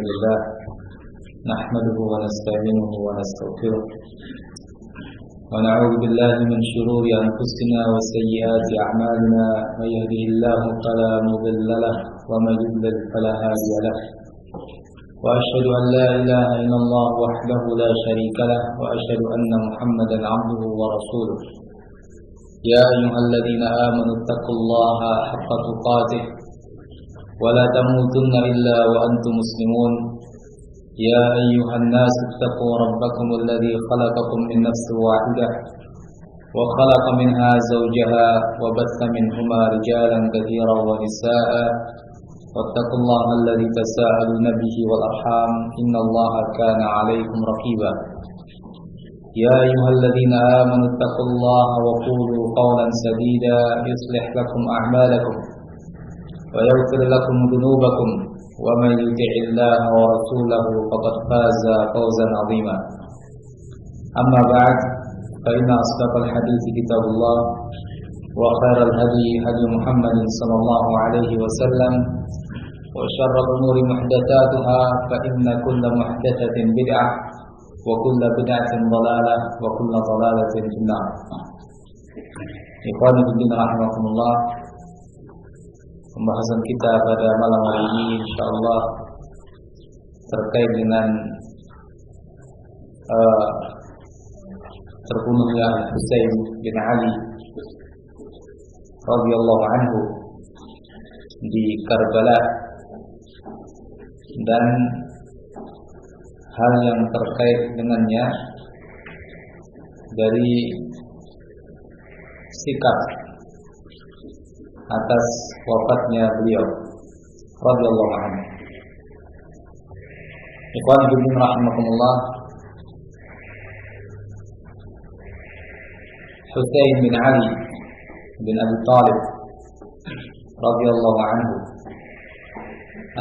لله نحمده ونستعينه ونستغفره ونعوذ بالله من شرور أنفسنا وسيئات أعمالنا من يهده الله فلا مضل له ومن يضلل فلا هادي له وأشهد أن لا إله إلا الله وحده لا شريك له وأشهد أن محمدا عبده ورسوله يا أيها الذين آمنوا اتقوا الله حق تقاته ولا تموتن إلا وأنتم مسلمون يا أيها الناس اتقوا ربكم الذي خلقكم من نفس واحدة وخلق منها زوجها وبث منهما رجالا كثيرا ونساء واتقوا الله الذي تساءلون به والأرحام إن الله كان عليكم رقيبا يا أيها الذين آمنوا اتقوا الله وقولوا قولا سديدا يصلح لكم أعمالكم ويغفر لكم ذنوبكم ومن يطع الله ورسوله فقد فاز فوزا عظيما أما بعد فإن أصدق الحديث كتاب الله وخير الهدي هدي محمد صلى الله عليه وسلم وشر الأمور محدثاتها فإن كل محدثة بدعة وكل بدعة ضلالة وكل ضلالة في النار. Ikhwani fillah rahimakumullah. Pembahasan kita pada malam hari ini insyaallah terkait dengan terbunuhnya Husain bin Ali radhiyallahu anhu di Karbala dan hal yang terkait dengannya dari sikap atas wafatnya beliau radhiyallahu anhu. Ikhwan fillah rahimakumullah. Husain bin Ali bin Abi Thalib radhiyallahu anhu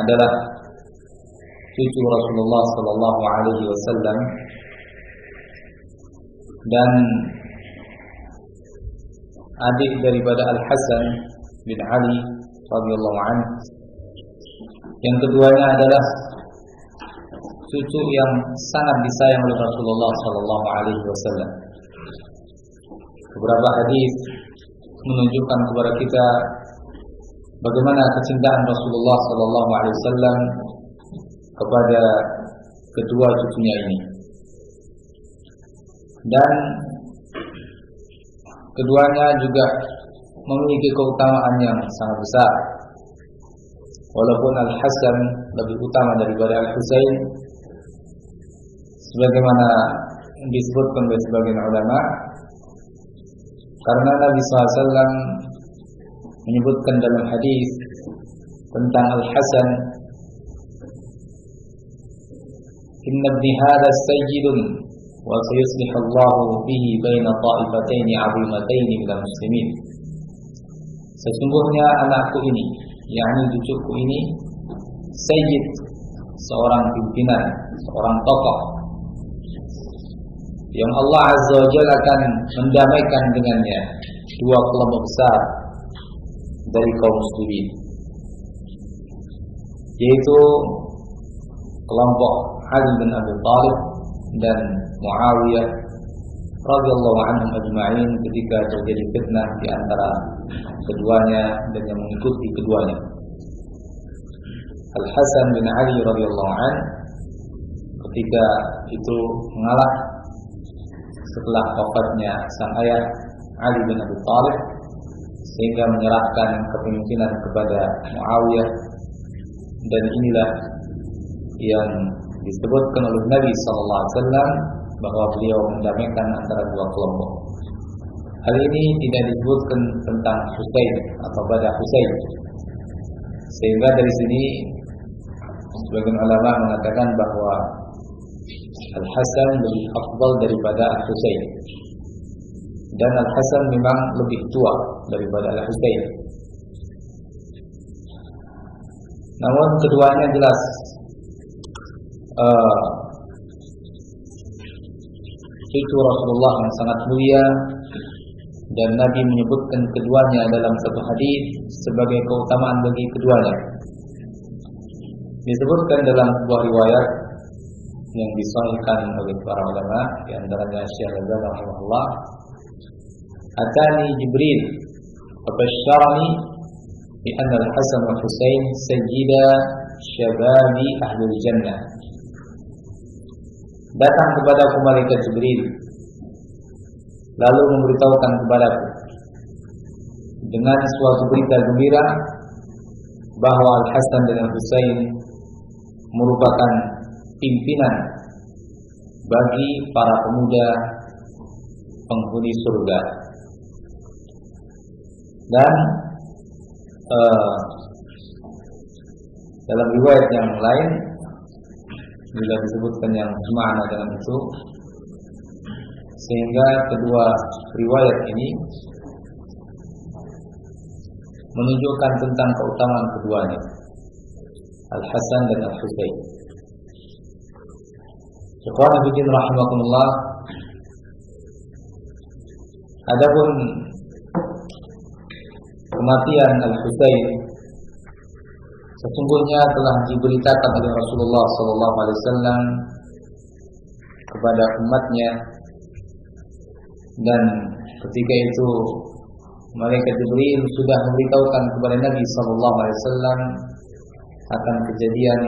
adalah cucu Rasulullah sallallahu alaihi wasallam dan adik daripada Al-Hasan bin Ali radhiyallahu anhu. Yang keduanya adalah cucu yang sangat disayang oleh Rasulullah sallallahu alaihi wasallam. Beberapa hadis menunjukkan kepada kita bagaimana kecintaan Rasulullah sallallahu alaihi wasallam kepada kedua cucunya ini. Dan keduanya juga memiliki keutamaan yang sangat besar. Walaupun Al-Hasan lebih utama daripada Al-Husain, sebagaimana disebutkan oleh sebagian ulama, karena Nabi SAW menyebutkan dalam hadis tentang Al-Hasan, Inna ibni hadha sayyidun wa sayuslih Allahu bihi baina ta'ifataini 'azimataini minal muslimin. Sesungguhnya anakku ini, yakni cucuku ini, sayyid, seorang pimpinan, seorang tokoh yang Allah Azza wa Jalla akan mendamaikan dengannya dua kelompok besar dari kaum muslimin, yaitu kelompok Ali bin Abi Thalib dan Muawiyah radhiyallahu anhum ajma'in ketika terjadi fitnah di antara keduanya dan yang mengikuti keduanya. Al-Hasan bin Ali radhiyallahu anhu ketika itu mengalah setelah wafatnya sang ayah Ali bin Abi Thalib, sehingga menyerahkan kepemimpinan kepada Muawiyah, dan inilah yang disebutkan oleh Nabi SAW bahwa beliau mendamaikan antara dua kelompok. Hal ini tidak disebutkan tentang Husain atau pada Husain, sehingga dari sini sebagian ulama mengatakan bahwa Al-Hasan lebih afdal daripada Al-Husain, dan Al-Hasan memang lebih tua daripada Al-Husain. Namun keduanya jelas cucu Rasulullah yang sangat mulia, dan Nabi menyebutkan keduanya dalam satu hadis sebagai keutamaan bagi keduanya. Disebutkan dalam sebuah riwayat yang disahihkan oleh para ulama, di antaranya Syekh Al-Albani rahimahullah, "Atani Jibril fabashsharani bi anna al-Hasan wa Husain sayyida syababi ahlul jannah." Datang kepadaku malaikat Jibril, lalu memberitahukan kepadaku dengan suatu berita gembira bahwa Al-Hasan dan Al-Husain merupakan pimpinan bagi para pemuda penghuni surga. Dan dalam riwayat yang lain bila disebutkan yang semakna dengan itu, sehingga kedua riwayat ini menunjukkan tentang keutamaan keduanya, Al-Hasan dan Al-Husain. Ikhwan fillah rahimakumullah. Adapun kematian Al-Husain sesungguhnya telah diberitakan oleh Rasulullah SAW kepada umatnya, dan ketika itu malaikat Jibril sudah memberitahukan kepada Nabi SAW akan kejadian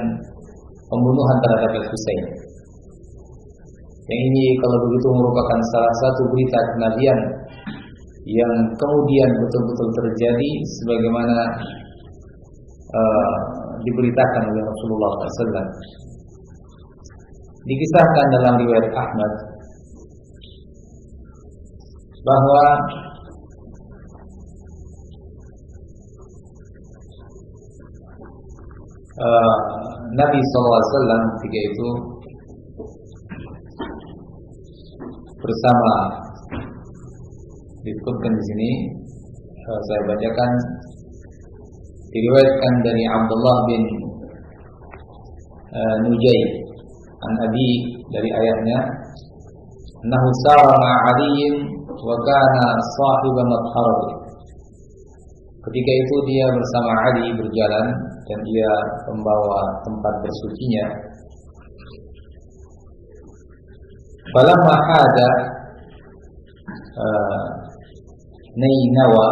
pembunuhan terhadap Al-Husain. Yang ini kalau begitu merupakan salah satu berita kenabian yang kemudian betul-betul terjadi sebagaimana diberitakan oleh Rasulullah SAW. Dikisahkan dalam riwayat Ahmad bahwa Nabi SAW ketika itu bersama, disebutkan di sini, saya bacakan, diriwayatkan dari Abdullah bin Nujay an Abi, dari ayahnya, "Nahu sara ma'aliyin wa kana sahiba madharati." Ketika itu dia bersama Ali berjalan dan dia membawa tempat bersucinya. Falamma hada Nainawa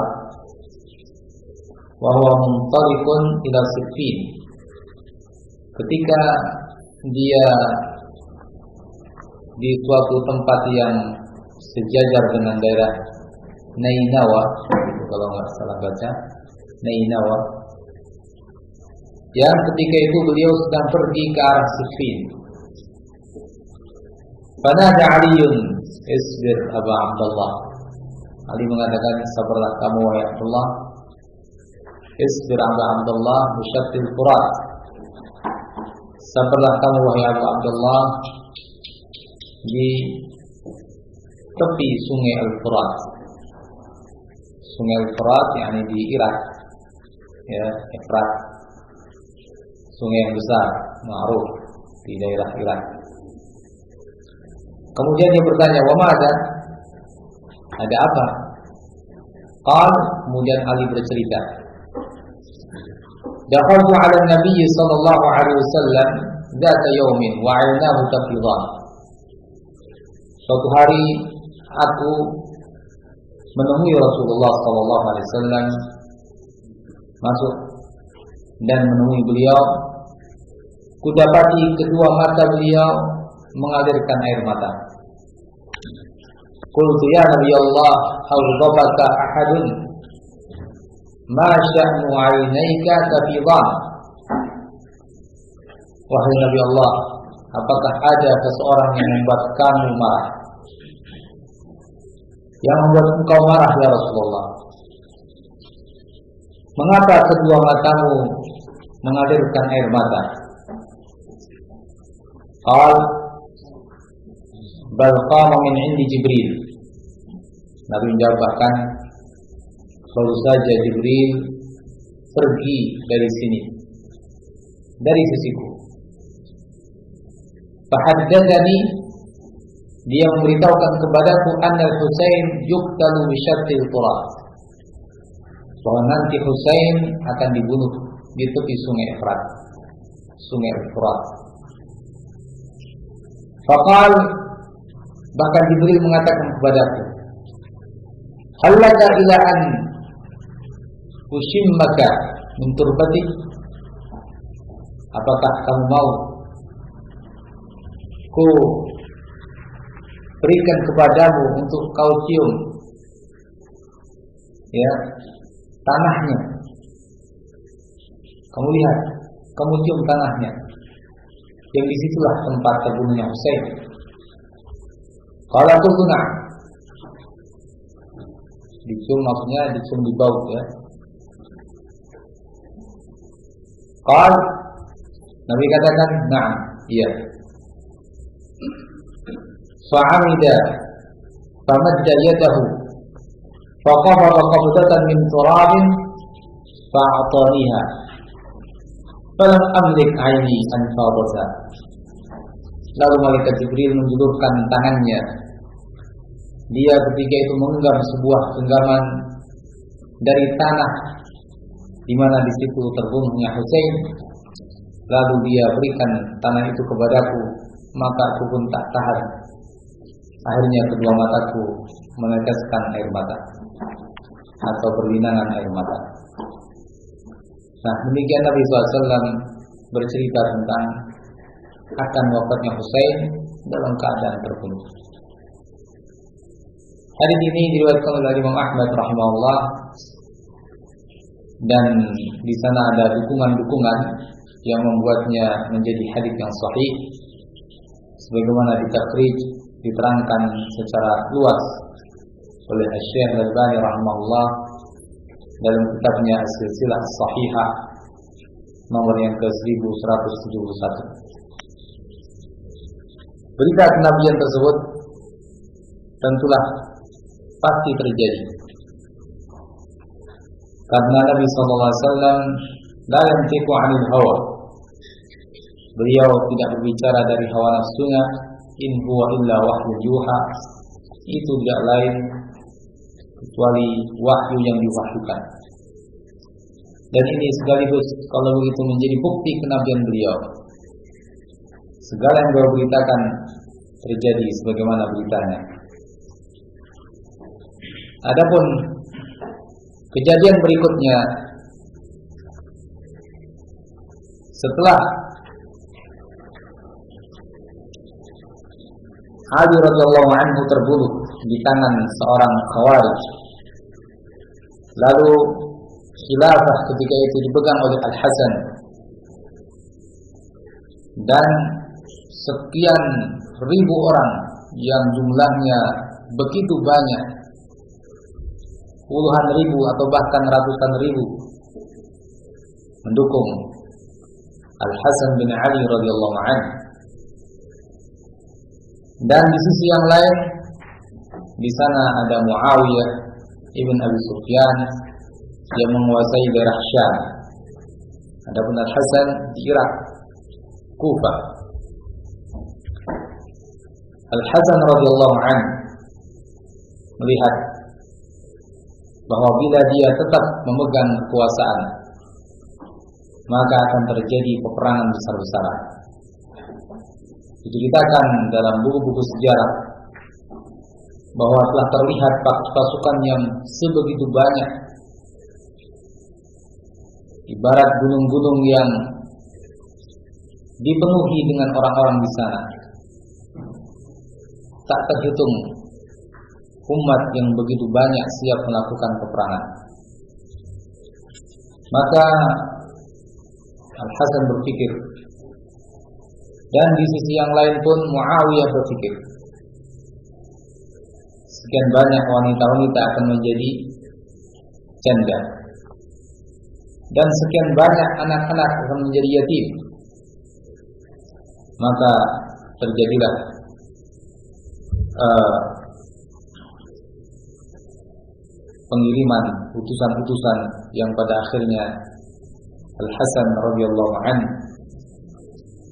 wa huwa muntaliqun ila Siffin. Ketika dia di suatu tempat yang sejajar dengan daerah Nainawa, kalau nggak salah baca Nainawa, yang ketika itu beliau sedang pergi ke arah Siffin. Fanada Aliun, "Isbir Aba Abdullah." Ali mengatakan, "Sabarlah kamu wahai Abdullah." "Isbir Aba Abdullah bisyattil Furat." Sabarlah kamu wahai Abu Abdullah di tepi sungai Al-Furat. Sungai Al-Furat yakni di Irak, ya, Efrat, sungai yang besar, ma'ruf di daerah Irak. Kemudian dia bertanya, "Wa ma'ada?" Ada apa? Qal, kemudian Ali bercerita, "Dakhaltu 'ala Nabi sallallahu alaihi wasallam dzata yaumin wa 'aynahu tafidan." Suatu hari aku menemui Rasulullah sallallahu alaihi wasallam, masuk dan menemui beliau. Kudapati kedua mata beliau mengalirkan air mata. Qultu ya Nabi Allah, aghdabaka ahadun ma sya'nu 'ainayka tafidan. Wahai Nabi Allah, apakah ada seseorang yang membuat kamu marah? Yang membuat engkau marah ya Rasulullah? Mengapa kedua matamu mengalirkan air mata? Qal bal qama min 'indi Jibril. Nabi menjawab, bahkan baru saja Jibril pergi dari sini, dari sisiku. Fahaddatsani, dia memberitahukan kepadaku, anna Husain yuqtalu bi syattil Furat, bahwa nanti Husain akan dibunuh di tepi sungai Efrat. sungai Furat. Faqal, bahkan Jibril mengatakan kepadaku, hallaka ila an ushimmaka min turbati, apakah kamu mau ku berikan kepadamu untuk kau cium ya tanahnya. Kamu lihat, kamu cium tanahnya, yang disitulah tempat terbunuhnya Husain. Kalau itu guna dicium, maksudnya dicium di bau ya. Kalau Nabi katakan, na'am, iya. Fa'amida famadda yadahu faqabada qabdatan min turabin fa'ataniha falam amlik aini an fadasa. Lalu malaikat Jibril menjulurkan tangannya. Dia ketika itu menggenggam sebuah genggaman dari tanah di mana di situ terbunuhnya Husain. Lalu dia berikan tanah itu kepadaku, maka aku pun tak tahan. Akhirnya kedua mataku meneteskan air mata atau berlinangan air mata. Nah, demikian Nabi SAW bercerita tentang akan wafatnya Husain dalam keadaan terbunuh. Hadis ini diriwayatkan oleh Imam Ahmad rahimahullah, dan di sana ada dukungan-dukungan yang membuatnya menjadi hadis yang sahih, sebagaimana ditakrij, diterangkan secara luas oleh Syekh Al-Albani rahimahullah dalam kitabnya As-Silsilah As-Sahihah nomor yang ke-1171. Berita kenabian tersebut tentulah pasti terjadi, karena Nabi SAW la yantiqu 'anil hawa, beliau tidak berbicara dari hawa nafsunya. In huwa illa wahyu yuha, itu tidak lain kecuali wahyu yang diwahyukan. Dan ini sekaligus kalau begitu menjadi bukti kenabian beliau. Segala yang beliau beritakan terjadi sebagaimana beritanya. Adapun kejadian berikutnya setelah Ali radhiyallahu anhu terbunuh di tangan seorang Khawarij, lalu khilafah ketika itu dipegang oleh Al-Hasan, dan sekian ribu orang yang jumlahnya begitu banyak, puluhan ribu atau bahkan ratusan ribu, mendukung Al-Hasan bin Ali radhiyallahu anhu. Dan di sisi yang lain, di sana ada Muawiyah ibn Abi Sufyan yang menguasai daerah Syam. Adapun Al-Hasan di Irak, Kufah. Al-Hasan radhiyallahu anhu melihat bahwa bila dia tetap memegang kekuasaan, maka akan terjadi peperangan besar-besaran. Diceritakan dalam buku-buku sejarah bahwa telah terlihat pasukan yang sebegitu banyak, ibarat gunung-gunung yang dipenuhi dengan orang-orang di sana. Tak terhitung umat yang begitu banyak siap melakukan peperangan. Maka Al-Hasan berpikir, dan di sisi yang lain pun Muawiyah berpikir, sekian banyak wanita-wanita akan menjadi janda, dan sekian banyak anak-anak akan menjadi yatim. Maka terjadilah pengiriman utusan-utusan yang pada akhirnya Al-Hasan radhiyallahu anhu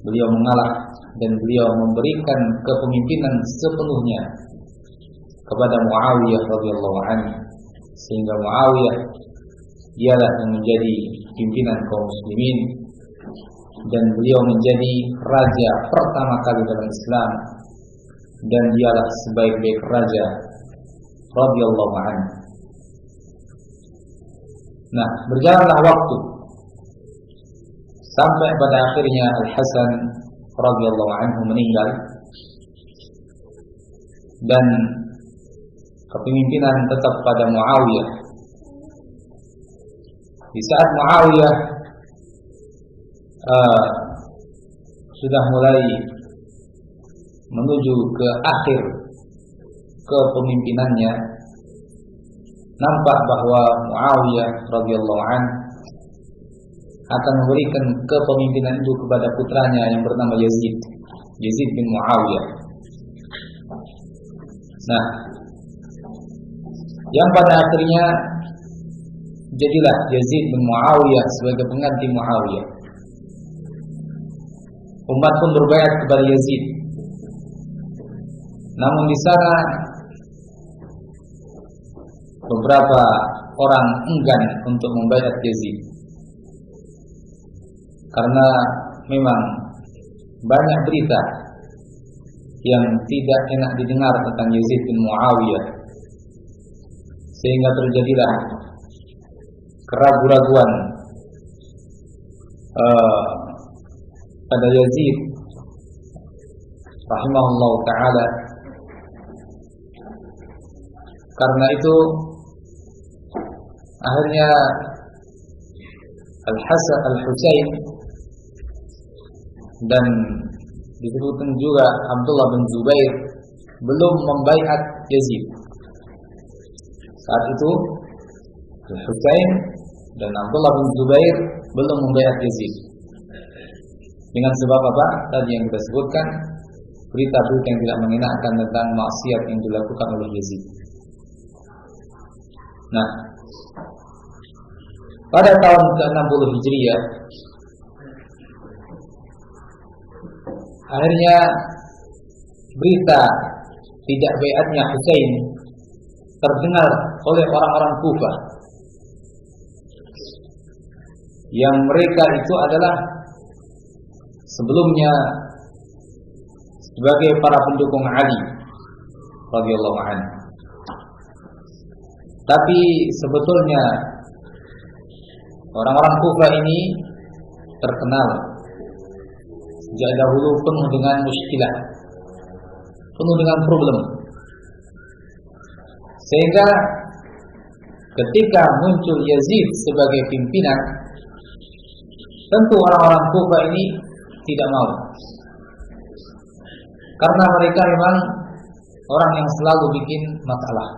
beliau mengalah dan beliau memberikan kepemimpinan sepenuhnya kepada Muawiyah radhiyallahu anhu, sehingga Muawiyah dialah yang menjadi pimpinan kaum muslimin dan beliau menjadi raja pertama kali dalam Islam, dan dialah sebaik-baik raja radhiyallahu anhu. Nah, berjalanlah waktu sampai pada akhirnya Al-Hasan radhiyallahu anhu meninggal, dan kepemimpinan tetap pada Muawiyah. Di saat Muawiyah sudah mulai menuju ke akhir kepemimpinannya, nampak bahwa Muawiyah radhiyallahu anhu akan memberikan kepemimpinan itu kepada putranya yang bernama Yazid bin Muawiyah. Nah, yang pada akhirnya jadilah Yazid bin Muawiyah sebagai pengganti Muawiyah. Umat pun berbaiat kepada Yazid. Namun di sana beberapa orang enggan untuk membaiat Yazid, karena memang banyak berita yang tidak enak didengar tentang Yazid bin Muawiyah, sehingga terjadilah keraguan-raguan pada Yazid rahimahullah ta'ala. Karena itu akhirnya Al-Hasan Al-Husain dan disebutkan juga Abdullah bin Zubair belum membaiat Yazid. Saat itu Al-Husain dan Abdullah bin Zubair belum membaiat Yazid. Dengan sebab apa? Tadi yang kita sebutkan, berita-berita yang tidak mengenakan tentang maksiat yang dilakukan oleh Yazid. Nah, pada tahun ke-60 Hijriah, akhirnya berita tidak baiatnya Husain terdengar oleh orang-orang Kufah, yang mereka itu adalah sebelumnya sebagai para pendukung Ali radhiyallahu anhu. Tapi sebetulnya orang-orang Kufah ini terkenal sejak dahulu penuh dengan muskilah, penuh dengan problem. Sehingga ketika muncul Yazid sebagai pimpinan, tentu orang-orang Kufah ini tidak mau, karena mereka memang orang yang selalu bikin masalah.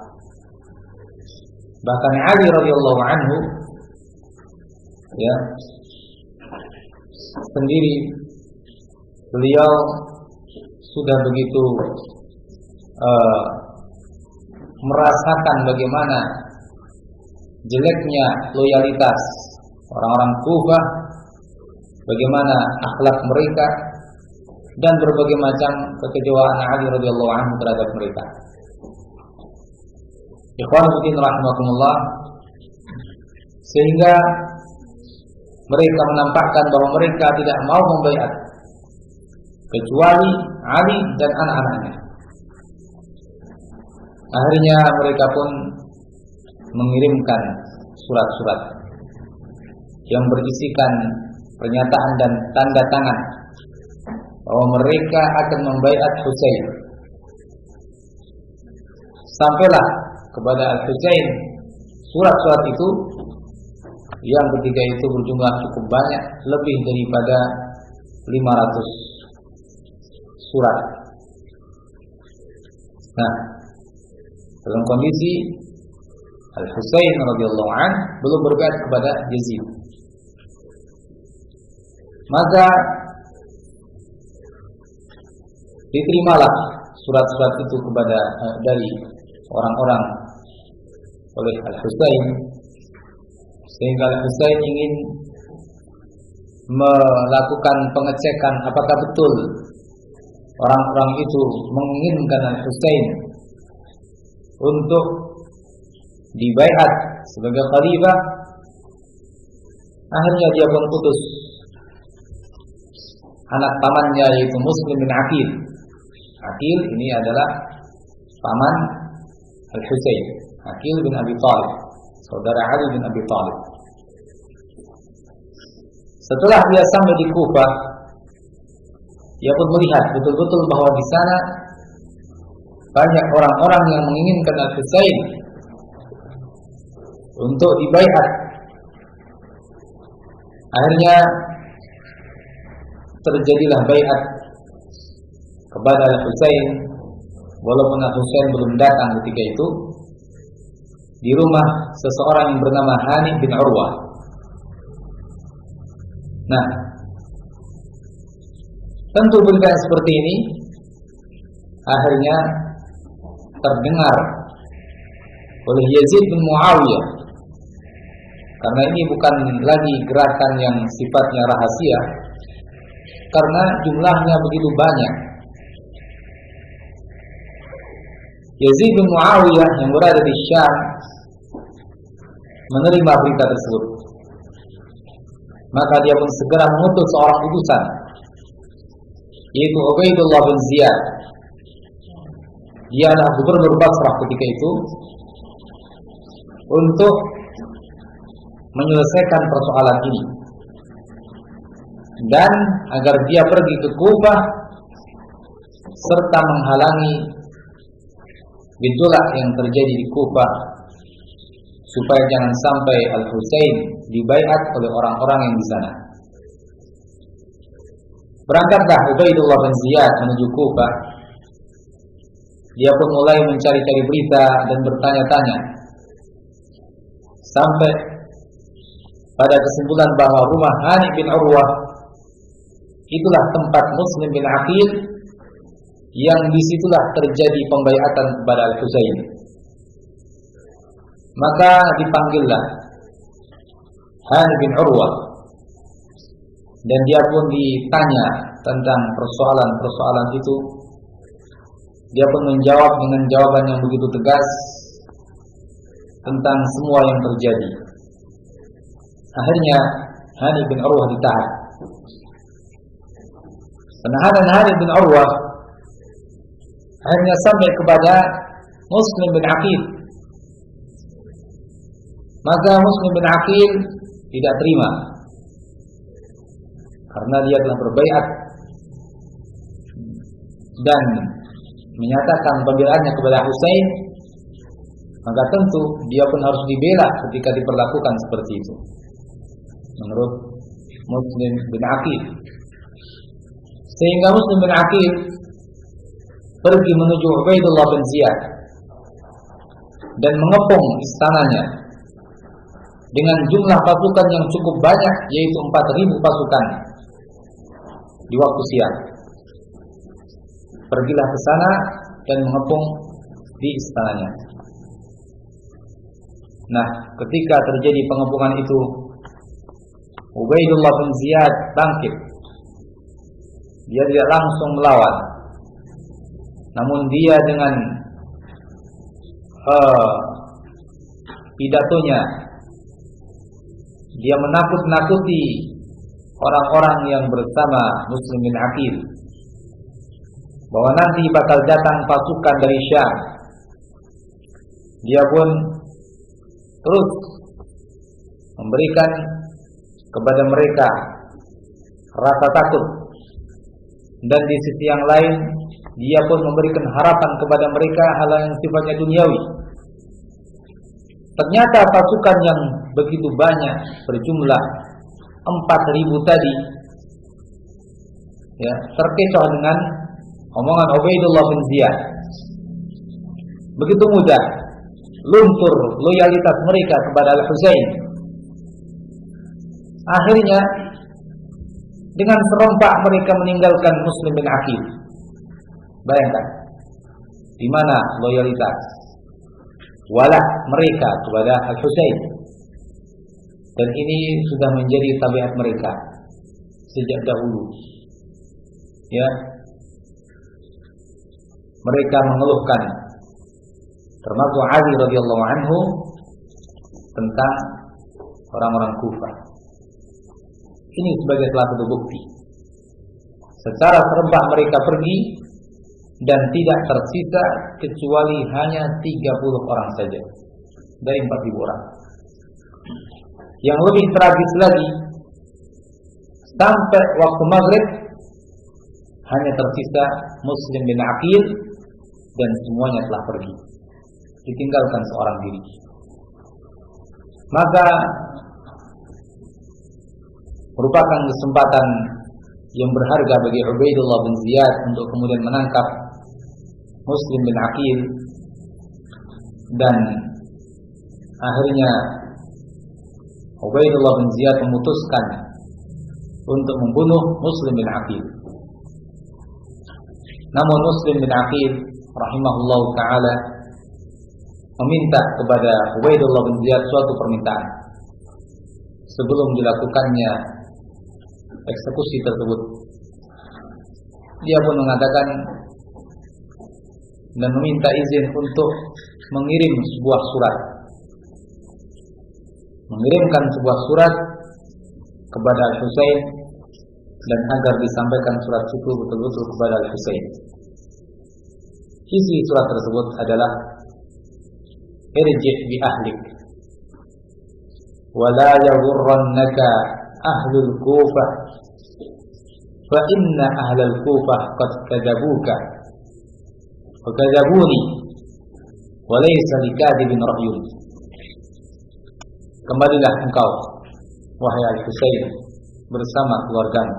Bahkan Ali radhiyallahu anhu sendiri, beliau sudah begitu merasakan bagaimana jeleknya loyalitas orang-orang Kufah, bagaimana akhlak mereka, dan berbagai macam kekecewaan Ali radhiyallahu anhu terhadap mereka. Ikhwan fillah rahimakumullah, sehingga mereka menampakkan bahwa mereka tidak mau membaiat kecuali Ali dan anak-anaknya. Akhirnya mereka pun mengirimkan surat-surat yang berisikan pernyataan dan tanda tangan bahwa mereka akan membaiat Husain. Sampailah kepada Al-Husain surat-surat itu, yang ketika itu berjumlah cukup banyak, lebih daripada 500 surat. Nah, dalam kondisi Al-Husain radhiyallahu anhu belum berbaiat kepada Yazid, maka diterimalah surat-surat itu kepada dari orang-orang oleh Al-Husain, sehingga Al-Husain ingin melakukan pengecekan apakah betul orang-orang itu menginginkan Al-Husain untuk dibaiat sebagai khalifah. Akhirnya dia pun putus anak pamannya yaitu Muslim bin Aqil. Aqil ini adalah paman Al-Husain, Aqil bin Abi Thalib, saudara Ali bin Abi Thalib. Setelah dia sampai di Kufah, dia pun melihat betul-betul bahwa di sana banyak orang-orang yang menginginkan Al-Husain untuk dibaiat. Akhirnya terjadilah baiat kepada Al-Husain, walaupun Al-Husain belum datang ketika itu, di rumah seseorang yang bernama Hani bin Urwah. Nah, tentu berita seperti ini akhirnya terdengar oleh Yazid bin Muawiyah, karena ini bukan lagi gerakan yang sifatnya rahasia, karena jumlahnya begitu banyak. Yazid bin Muawiyah yang berada di Syam menerima berita tersebut, maka dia pun segera mengutus seorang utusan, yaitu Ubaidullah bin Ziyad. Dia adalah gubernur Basrah ketika itu, untuk menyelesaikan persoalan ini, dan agar dia pergi ke Kufah serta menghalangi gejolak yang terjadi di Kufah, supaya jangan sampai Al-Husain dibaiat oleh orang-orang yang di sana. Berangkatlah Ubaidullah bin Ziyad menuju Kufah. Dia pun mulai mencari-cari berita dan bertanya-tanya, sampai pada kesimpulan bahwa rumah Hani bin Urwah itulah tempat Muslim bin Aqil, yang disitulah terjadi pembaiatan kepada Al-Husain. Maka dipanggillah Hani bin Urwah, dan dia pun ditanya tentang persoalan-persoalan itu. Dia pun menjawab dengan jawaban yang begitu tegas tentang semua yang terjadi. Akhirnya Hani bin Urwah ditahan. Penahanan Hani bin Urwah akhirnya sampai kepada Muslim bin Aqil. Maka Muslim bin Aqil tidak terima, karena dia telah berbaiat dan menyatakan pembelaannya kepada Husain. Maka tentu dia pun harus dibela ketika diperlakukan seperti itu, menurut Muslim bin Aqil. Sehingga Muslim bin Aqil pergi menuju Ubaidullah bin Ziyad dan mengepung istananya dengan jumlah pasukan yang cukup banyak, yaitu 4.000 pasukan di waktu siang. Pergilah ke sana dan mengepung di istananya. Nah, ketika terjadi pengepungan itu, Ubaidullah bin Ziyad bangkit. Dia tidak langsung melawan, namun dia dengan pidatonya, dia menakut-nakuti orang-orang yang bersama Muslim bin Aqil, bahwa nanti bakal datang pasukan dari Syam. Dia pun terus memberikan kepada mereka rasa takut, dan di sisi yang lain dia pun memberikan harapan kepada mereka hal yang sifatnya duniawi. Ternyata pasukan yang begitu banyak, berjumlah 4.000 tadi, ya, terkecoh dengan omongan Ubaidullah bin Ziyad. Begitu mudah luntur loyalitas mereka kepada Al-Husain. Akhirnya dengan serempak mereka meninggalkan Muslim bin Aqil. Bayangkan di mana loyalitas wala mereka kepada Al-Husain. Dan ini sudah menjadi tabiat mereka sejak dahulu. Ya, mereka mengeluhkan, termasuk Ali radhiyallahu anhu, tentang orang-orang Kufah. Ini sebagai salah satu bukti Secara serentak mereka pergi dan tidak tersisa kecuali hanya 30 orang saja dari 4.000 orang. Yang lebih tragis lagi, sampai waktu maghrib hanya tersisa Muslim bin Aqil dan semuanya telah pergi, ditinggalkan seorang diri. Maka merupakan kesempatan yang berharga bagi Ubaidullah bin Ziyad untuk kemudian menangkap Muslim bin Aqil, dan akhirnya Ubaidullah bin Ziyad memutuskan untuk membunuh Muslim bin Aqil. Namun Muslim bin Aqil rahimahullah ta'ala meminta kepada Ubaidullah bin Ziyad suatu permintaan sebelum dilakukannya eksekusi tersebut. Dia pun mengatakan dan meminta izin untuk mengirim sebuah surat, mengirimkan sebuah surat kepada Al-Husain, dan agar disampaikan surat itu betul-betul kepada Al-Husain. Isi surat tersebut adalah irji' bi ahlik wa la yaghurrannaka ahlul Kufah fa inna ahlal Kufah qad kadzabuka wa kadzabuni wa laysa likadzibin ra'yun. Kembalilah engkau wahai Al-Husain bersama keluargamu,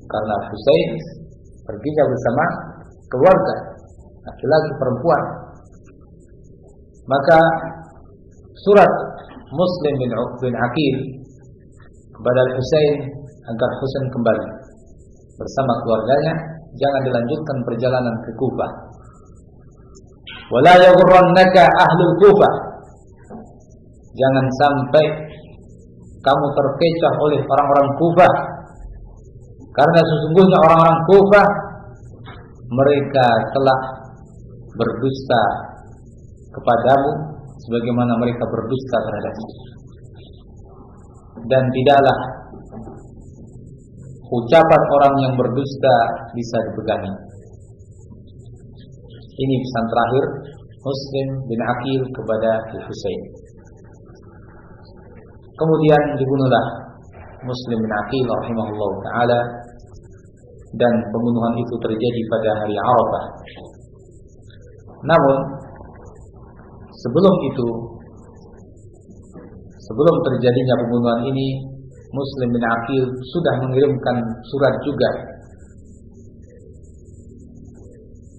karena Al-Husain perginya bersama keluarga, laki-laki perempuan. Maka surat Muslim bin Aqil kepada Al-Husain agar Husain kembali bersama keluarganya, jangan dilanjutkan perjalanan ke Kufah. Wala yaghurrannaka ahlul Kufah, jangan sampai kamu terkecoh oleh orang-orang Kufah, karena sesungguhnya orang-orang Kufah mereka telah berdusta kepadamu sebagaimana mereka berdusta terhadapmu, dan tidaklah ucapan orang yang berdusta bisa dipegangi. Ini pesan terakhir Muslim bin Aqil kepada Al-Husain. Kemudian dibunuhlah Muslim bin Aqil rahimahullah ta'ala, dan pembunuhan itu terjadi pada hari Arafah. Namun sebelum terjadinya pembunuhan ini, Muslim bin Aqil sudah mengirimkan surat juga.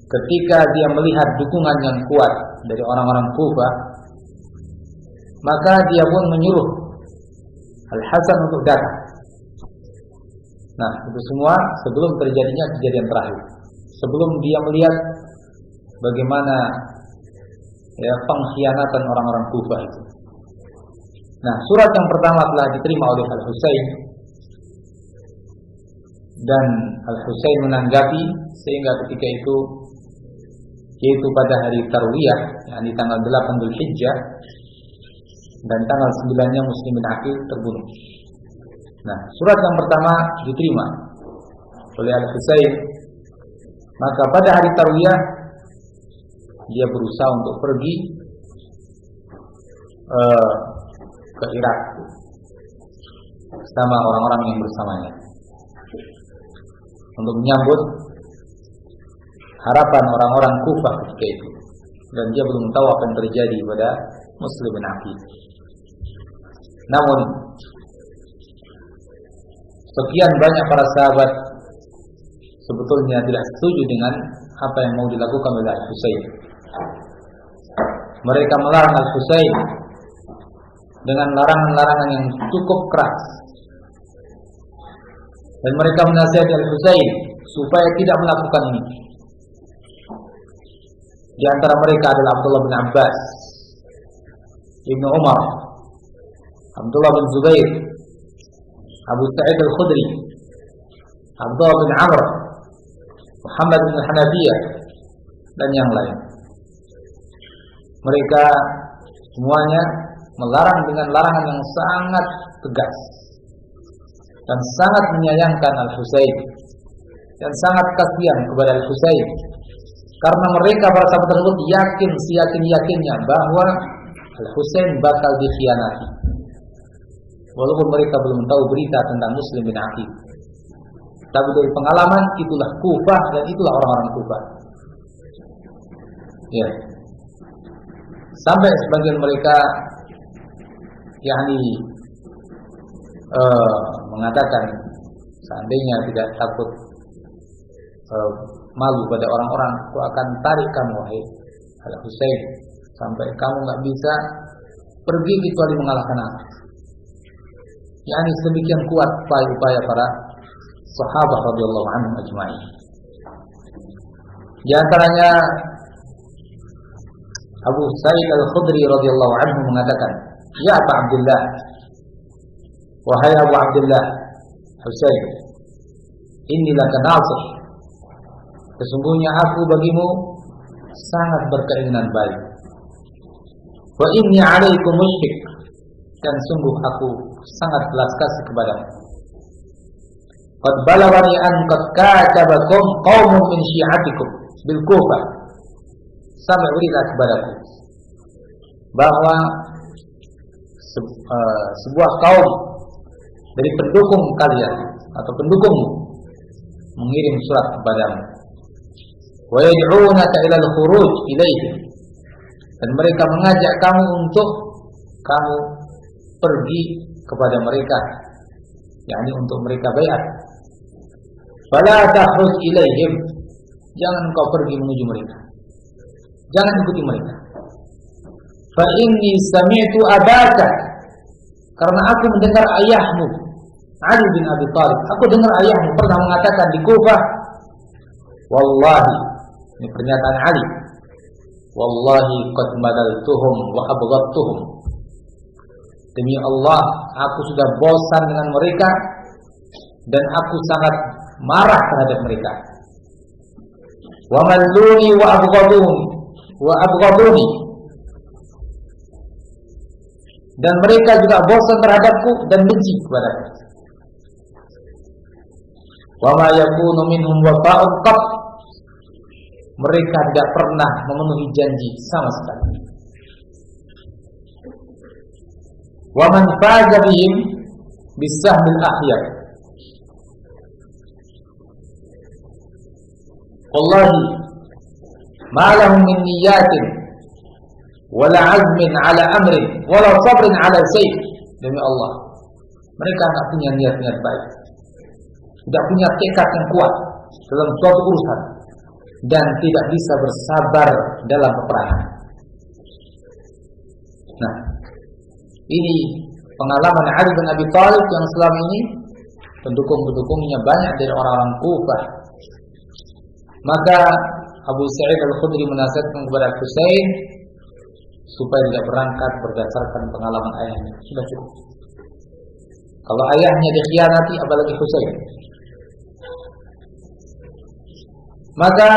Ketika dia melihat dukungan yang kuat dari orang-orang Kufah, maka dia pun menyuruh Al-Hasan untuk datang. Nah, itu semua sebelum terjadinya kejadian terakhir, sebelum dia melihat bagaimana pengkhianatan orang-orang Kufah itu. Nah, surat yang pertama telah diterima oleh Al-Husain, dan Al-Husain menanggapi, sehingga ketika itu, yaitu pada hari Tarwiyah, yakni tanggal 8 Dzulhijjah, dan tanggal 9-nya Muslim bin Aqil terbunuh. Nah, surat yang pertama diterima oleh Al-Husain. Maka pada hari Tarwiyah dia berusaha untuk pergi ke Irak bersama orang-orang yang bersamanya untuk menyambut harapan orang-orang Kufah ketika itu, dan dia belum tahu apa yang terjadi pada Muslim bin Aqil. Namun sekian banyak para sahabat sebetulnya tidak setuju dengan apa yang mau dilakukan oleh Al-Husain. Mereka melarang Al-Husain dengan larangan-larangan yang cukup keras, dan mereka menasihati Al-Husain supaya tidak melakukan ini. Di antara mereka adalah Abdullah bin Abbas, Ibnu Umar, Abdullah bin Zubair, Abu Sa'id Al-Khudri, Abdullah bin Amr, Muhammad bin Hanafiyah, dan yang lain. Mereka semuanya melarang dengan larangan yang sangat tegas dan sangat menyayangkan Al-Husain dan sangat kasihan kepada Al-Husain, karena mereka para sahabat tersebut yakin seyakin-yakinnya bahwa Al-Husain bakal dikhianati, walaupun mereka belum tahu berita tentang Muslim bin Aqil. Tapi dari pengalaman, itulah Kufah dan itulah orang-orang Kufah. Ya. Sampai sebagian mereka mengatakan, seandainya tidak takut malu pada orang-orang, aku akan tarik kamu, wahai Al-Husain, sampai kamu nggak bisa pergi kecuali mengalahkan aku. Sedemikian kuat upaya para sahabat radhiyallahu anhum ajma'in. Di antaranya Abu Sa'id Al-Khudri radhiyallahu anhu mengatakan, "Ya Abu Abdullah, wahai Abu Abdullah Husain, inni laka nasih. Sesungguhnya aku bagimu sangat berkeinginan baik. Wa inni 'alaikum musyfiq, dan sungguh aku sangat belas kasih kepadamu. Qad balagani an qad katabakum qaumun min syi'atikum bil Kufah." Sampai berita kepadaku bahwa sebuah kaum dari pendukung kalian atau pendukungmu mengirim surat kepadamu. Wa yad'unaka ila al-khuruj ilaihim, dan mereka mengajak kamu untuk kamu pergi kepada mereka, untuk mereka baiat. Fala takhruj ilaihim, jangan kau pergi menuju mereka, jangan ikuti mereka. Fa inni sami'tu abaka, karena aku mendengar ayahmu Ali bin Abi Thalib, aku dengar ayahmu pernah mengatakan di Kufah, wallahi, ini pernyataan Ali, wallahi qad madaltuhum wa abghadtuhum, demi Allah aku sudah bosan dengan mereka dan aku sangat marah terhadap mereka. Wa malluni wa abghaduni, dan mereka juga bosan terhadapku dan benci kepadaku. Wa ma yakunu minhum wafa'un qat, mereka tidak pernah memenuhi janji sama sekali. Wa man faza bihim bisahmil akhyar, wallahi ma lahum min niyatin wala azmin ala amrin wala sabrin ala sayf, demi Allah mereka tidak punya niat-niat baik, tidak punya tekad yang kuat dalam suatu urusan, dan tidak bisa bersabar dalam peperangan. Nah, ini pengalaman Ali bin Abi Thalib yang selama ini pendukung-pendukungnya banyak dari orang-orang Kufah. Maka Abu Sa'id Al-Khudri menasihatkan kepada Husain supaya tidak berangkat berdasarkan pengalaman ayahnya. Sudah cukup. Kalau ayahnya dikhianati, apalagi Husain. Maka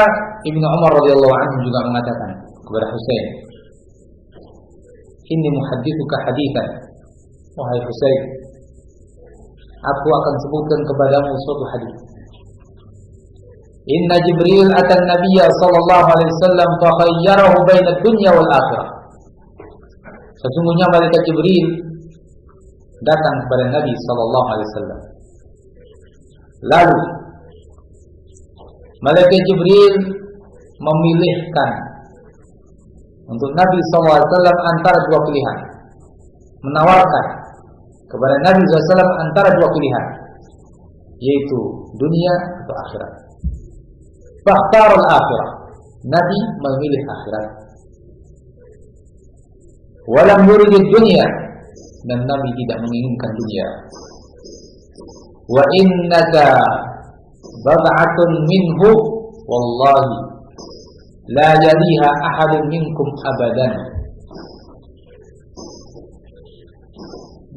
Ibnu Umar radhiyallahu anhu juga mengatakan kepada Husain, "Inni muhaddithuka haditsan, wahai Husain, aku akan sebutkan kepadamu suatu hadis. Inna Jibril atan Nabiyya sallallahu alaihi wasallam fa khayyarahu baina dunya wal akhirah." Sesungguhnya malaikat Jibril datang kepada Nabi sallallahu alaihi wasallam. Lalu malaikat Jibril memilihkan untuk Nabi sallallahu alaihi wasallam antara dua pilihan. Menawarkan kepada Nabi sallallahu alaihi wasallam antara dua pilihan, yaitu dunia atau akhirat. Fakhtarul akhirah. Nabi memilih akhirat. Walam yuridid dunia, dan Nabi tidak menginginkan dunia. Wa innaka bad'atun minhu wallahi la yaliha ahadun minkum abadan.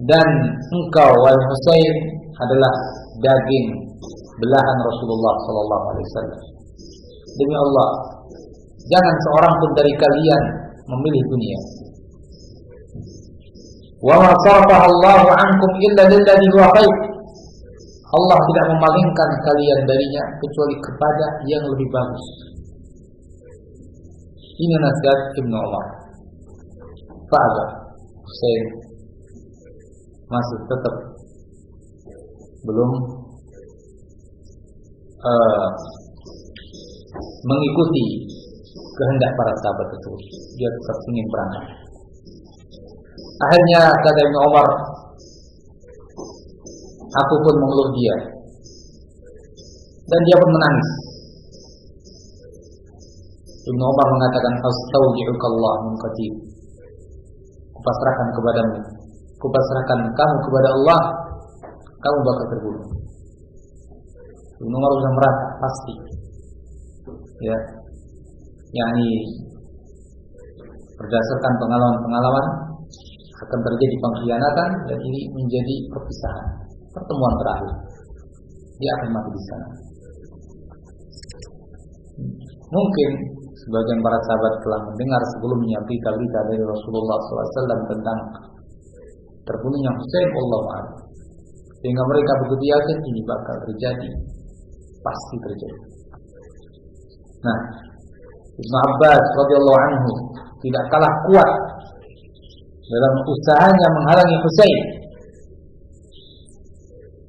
Dan engkau wahai Husain adalah daging belahan Rasulullah sallallahu alaihi wasallam. Demi Allah, jangan seorang pun dari kalian memilih dunia. Wa ma sarafaha Allahu ankum illa lilladhi huwa khair. Allah tidak memalingkan kalian darinya kecuali kepada yang lebih bagus. Ini nasihat Ibnu Umar. Fa'aba Husain masih tetap belum mengikuti kehendak para sahabat itu. Dia tetap ingin berangkat. Akhirnya kata Ibnu Umar, aku pun memeluk dia, dan dia pun menangis. Ibnu Umar mengatakan, "Astaudi'ukallah min qatil." Kupasrahkan kepadamu, kupasrahkan kamu kepada Allah, kamu bakal terbunuh. Ibnu Umar sudah merasa pasti, ya, yakni berdasarkan pengalaman-pengalaman akan terjadi pengkhianatan dan ini menjadi perpisahan, pertemuan terakhir. Dia akan mati di sana. Mungkin sebagian para sahabat telah mendengar sebelumnya berita-berita dari Rasulullah SAW tentang terbunuhnya Husain, wallahu a'lam, sehingga mereka begitu yakin ini bakal terjadi, pasti terjadi. Nah, Ibnu Abbas radhiyallahu anhu tidak kalah kuat dalam usahanya menghalangi Husain,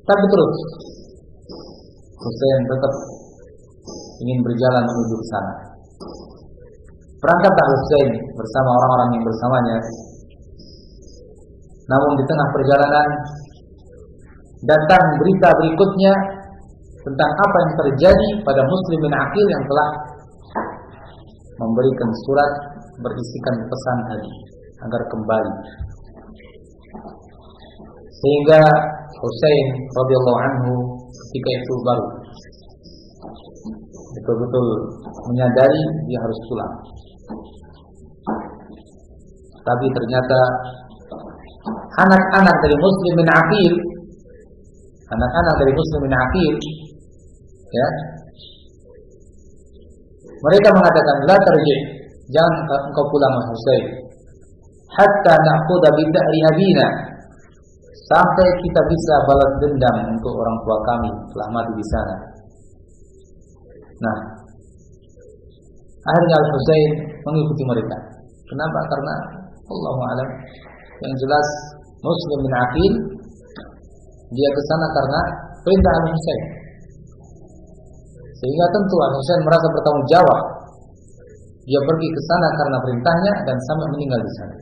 tapi terus Husain tetap ingin berjalan menuju ke sana. Berangkatlah Husain bersama orang-orang yang bersamanya. Namun di tengah perjalanan datang berita berikutnya tentang apa yang terjadi pada muslimin aqil yang telah memberikan surat berisikan pesan tadi agar kembali. Sehingga Husain radhiyallahu anhu ketika itu baru betul-betul menyadari dia harus pulang. Tapi ternyata anak-anak dari muslimin aqil, ya, mereka mengatakan, la tarji, jangan engkau pulang Husain, hatta na'khudha bid'ari abina, sampai kita bisa balas dendam untuk orang tua kami telah mati di sana. Nah, akhirnya Al-Husain mengikuti mereka. Kenapa? Karena Allahu a'lam, yang jelas muslim bin aqil dia ke sana karena perintah Al-Husain. Sehingga tentu Al-Husain merasa bertanggung jawab. Dia pergi ke sana karena perintahnya dan sampai meninggal di sana.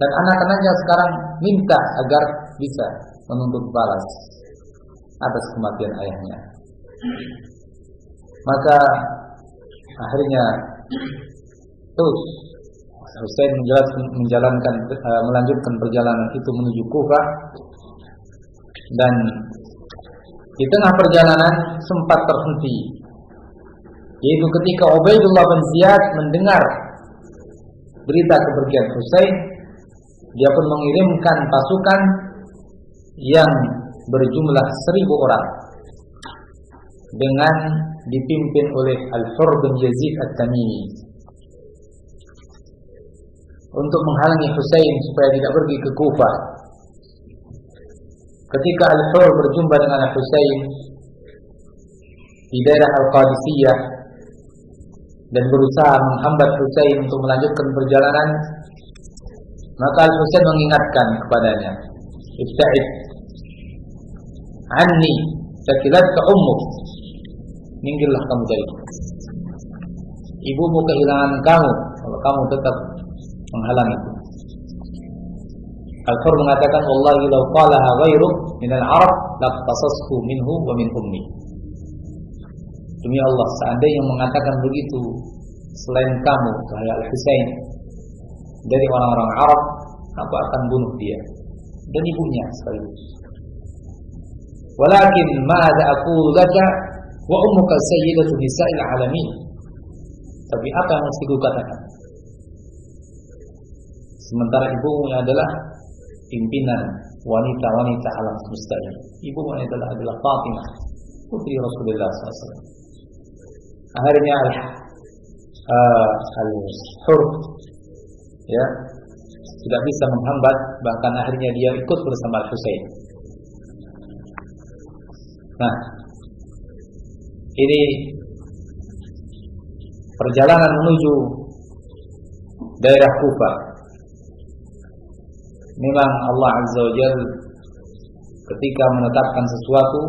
Dan anak-anaknya sekarang minta agar bisa menuntut balas atas kematian ayahnya. Maka akhirnya terus Husain melanjutkan perjalanan itu menuju Kufah, dan di tengah perjalanan sempat terhenti, yaitu ketika Ubaidullah bin Ziyad mendengar berita kepergian Husain, dia pun mengirimkan pasukan yang berjumlah 1.000 orang dengan dipimpin oleh Al-Hurr bin Yazid At-Tamimi untuk menghalangi Husain supaya tidak pergi ke Kufah. Ketika Al-Hurr berjumpa dengan Husain di daerah Al-Qadisiyah dan berusaha menghambat Husain untuk melanjutkan perjalanan, maka Al-Husain mengingatkan kepadanya, "Ibta'id anni, sakilatka ummuk." Minggirlah kamu dariku. Ibumu kehilangan kamu kalau kamu tetap menghalangiku. Al-Hurr mengatakan, "Wallahi law qalaha ghairuk min al-Arab laqtasasku minhu wa min ummi." Demi Allah, seandainya mengatakan begitu selain kamu, wahai Al-Husain, dari orang-orang Arab, aku akan bunuh dia dan ibunya sekaligus. Walakin ma'adha aqulu laka wa ummuka sayyidatu nisa'il alamin. Tapi apa yang mesti kukatakan? Sementara ibumu adalah pimpinan wanita-wanita alam semesta ini. Ibumu adalah Fatimah, putri Rasulullah SAW. Akhirnya Al-Hurr ya tidak bisa menghambat, bahkan akhirnya dia ikut bersama Al-Husain. Nah, ini perjalanan menuju daerah Kufah. Memang Allah Azza wa Jalla ketika menetapkan sesuatu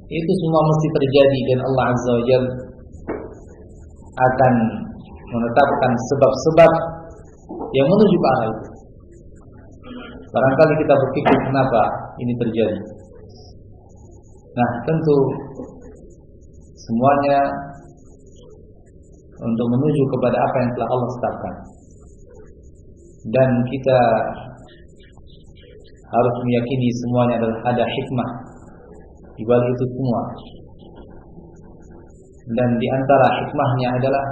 itu semua mesti terjadi, dan Allah Azza wa Jalla akan menetapkan sebab-sebab yang menuju ke arah itu. Barangkali kita berpikir kenapa ini terjadi. Nah, tentu semuanya untuk menuju kepada apa yang telah Allah tetapkan. Dan kita harus meyakini semuanya adalah ada hikmah di balik itu semua. Dan di antara hikmahnya adalah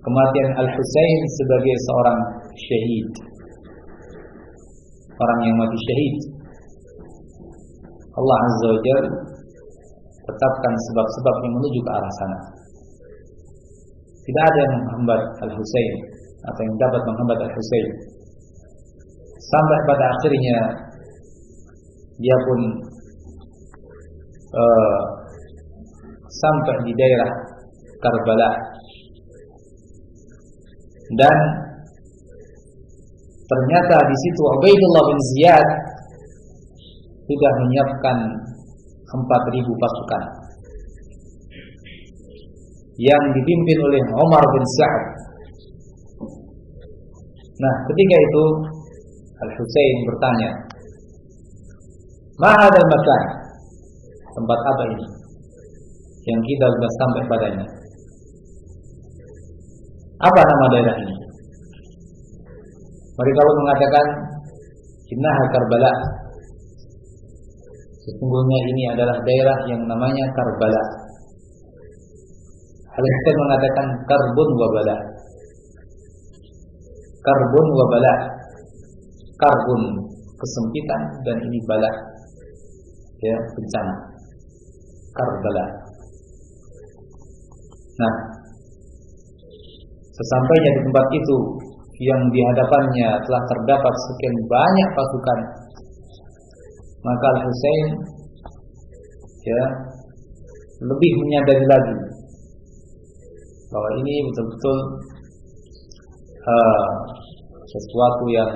kematian Al-Husain sebagai seorang syahid, orang yang mati syahid. Allah Azza wa Jalla tetapkan sebab-sebab yang menuju ke arah sana. Tidak ada yang menghambat Al-Husain atau yang dapat menghambat Al-Husain, sampai pada akhirnya dia pun sampai di daerah Karbala, dan ternyata di situ Ubaidullah bin Ziyad sudah menyiapkan 4.000 pasukan yang dipimpin oleh Umar bin Sa'ad. Nah, ketika itu Al-Husain bertanya, "Ma hadzal makan?" Tempat apa ini yang kita sudah sampai padanya? Apa nama daerah ini? Mereka pun mengatakan, "Innaha Karbala." Sesungguhnya ini adalah daerah yang namanya Karbala. Al-Husain mengatakan karbun wa bala. Karbun wa bala. Karbun kesempitan, dan ini bala, ya, bencana. Karbala. Nah, sesampainya di tempat itu yang di hadapannya telah terdapat sekian banyak pasukan, maka Al-Husain, ya, lebih menyadari lagi bahwa ini betul-betul sesuatu yang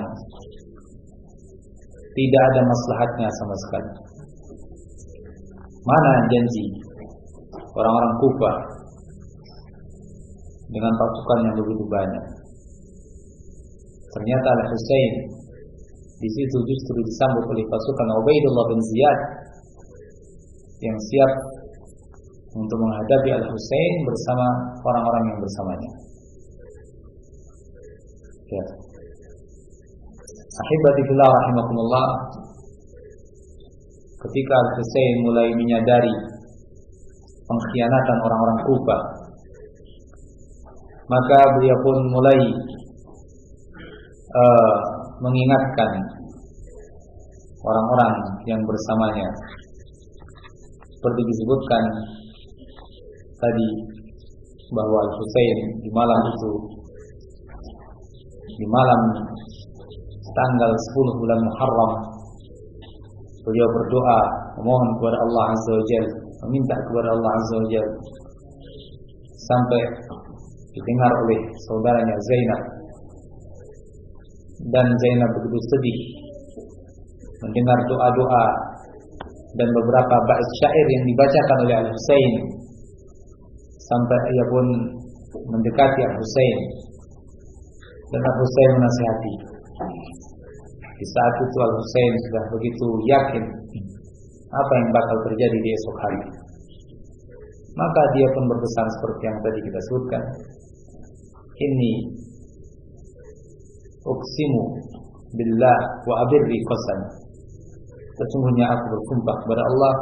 tidak ada maslahatnya sama sekali. Mana janji orang-orang Kufah dengan pasukan yang begitu banyak? Ternyata Al-Husain di situ justru disambut oleh pasukan Ubaidullah bin Ziyad yang siap untuk menghadapi Al-Husain bersama orang-orang yang bersamanya. Ya. Ahibati fillah rahimakumullah, ketika Al-Husain mulai menyadari pengkhianatan orang-orang Kufah, maka beliau pun mulai mengingatkan orang-orang yang bersamanya, seperti disebutkan tadi bahwa Al-Husain di malam itu, di malam tanggal 10 bulan Muharram, beliau berdoa memohon kepada Allah Azza wa Jalla, meminta kepada Allah Azza wa Jalla, sampai didengar oleh saudaranya Zainab, dan Zainab begitu sedih mendengar doa-doa dan beberapa bait syair yang dibacakan oleh Al-Husain, sampai ia pun mendekati Al-Husain, dan Al-Husain menasihati. Di saat itu Al-Husain sudah begitu yakin apa yang bakal terjadi di esok hari, maka dia pun berpesan seperti yang tadi kita sebutkan, "Inni uqsimu billah wa abirri qasam." Sesungguhnya aku bersumpah kepada Allah,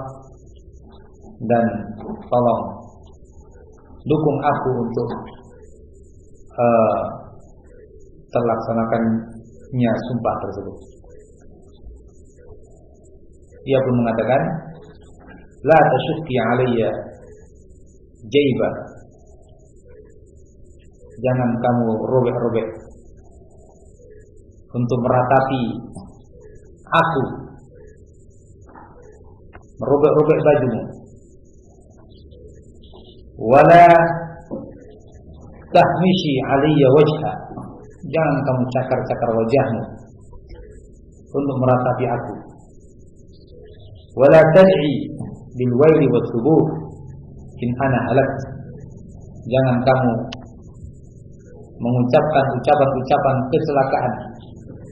dan tolong dukung aku untuk terlaksanakannya sumpah tersebut. Ia pun mengatakan, "La tashukki alayya jaiba." Jangan kamu robek-robek untuk meratapi aku merobek-robek bajumu. Wala tahmishi alayya wajha, jangan kamu cakar-cakar wajahmu untuk meratapi aku. Wala tad'i bil waili wat thubur in ana halak, jangan kamu mengucapkan ucapan-ucapan kecelakaan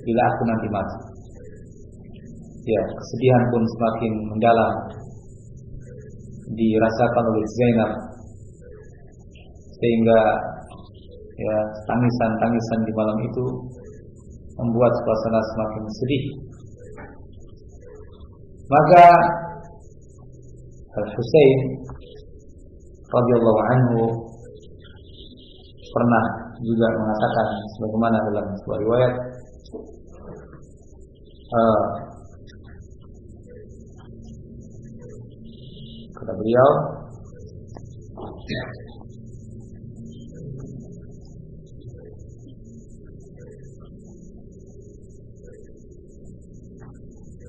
bila aku nanti mati. Ya, kesedihan pun semakin mendalam dirasakan oleh Zainab, sehingga ya tangisan-tangisan di malam itu membuat suasana semakin sedih. Maka Al-Husain radhiyallahu anhu pernah juga mengatakan sebagaimana dalam sebuah riwayat, kata beliau,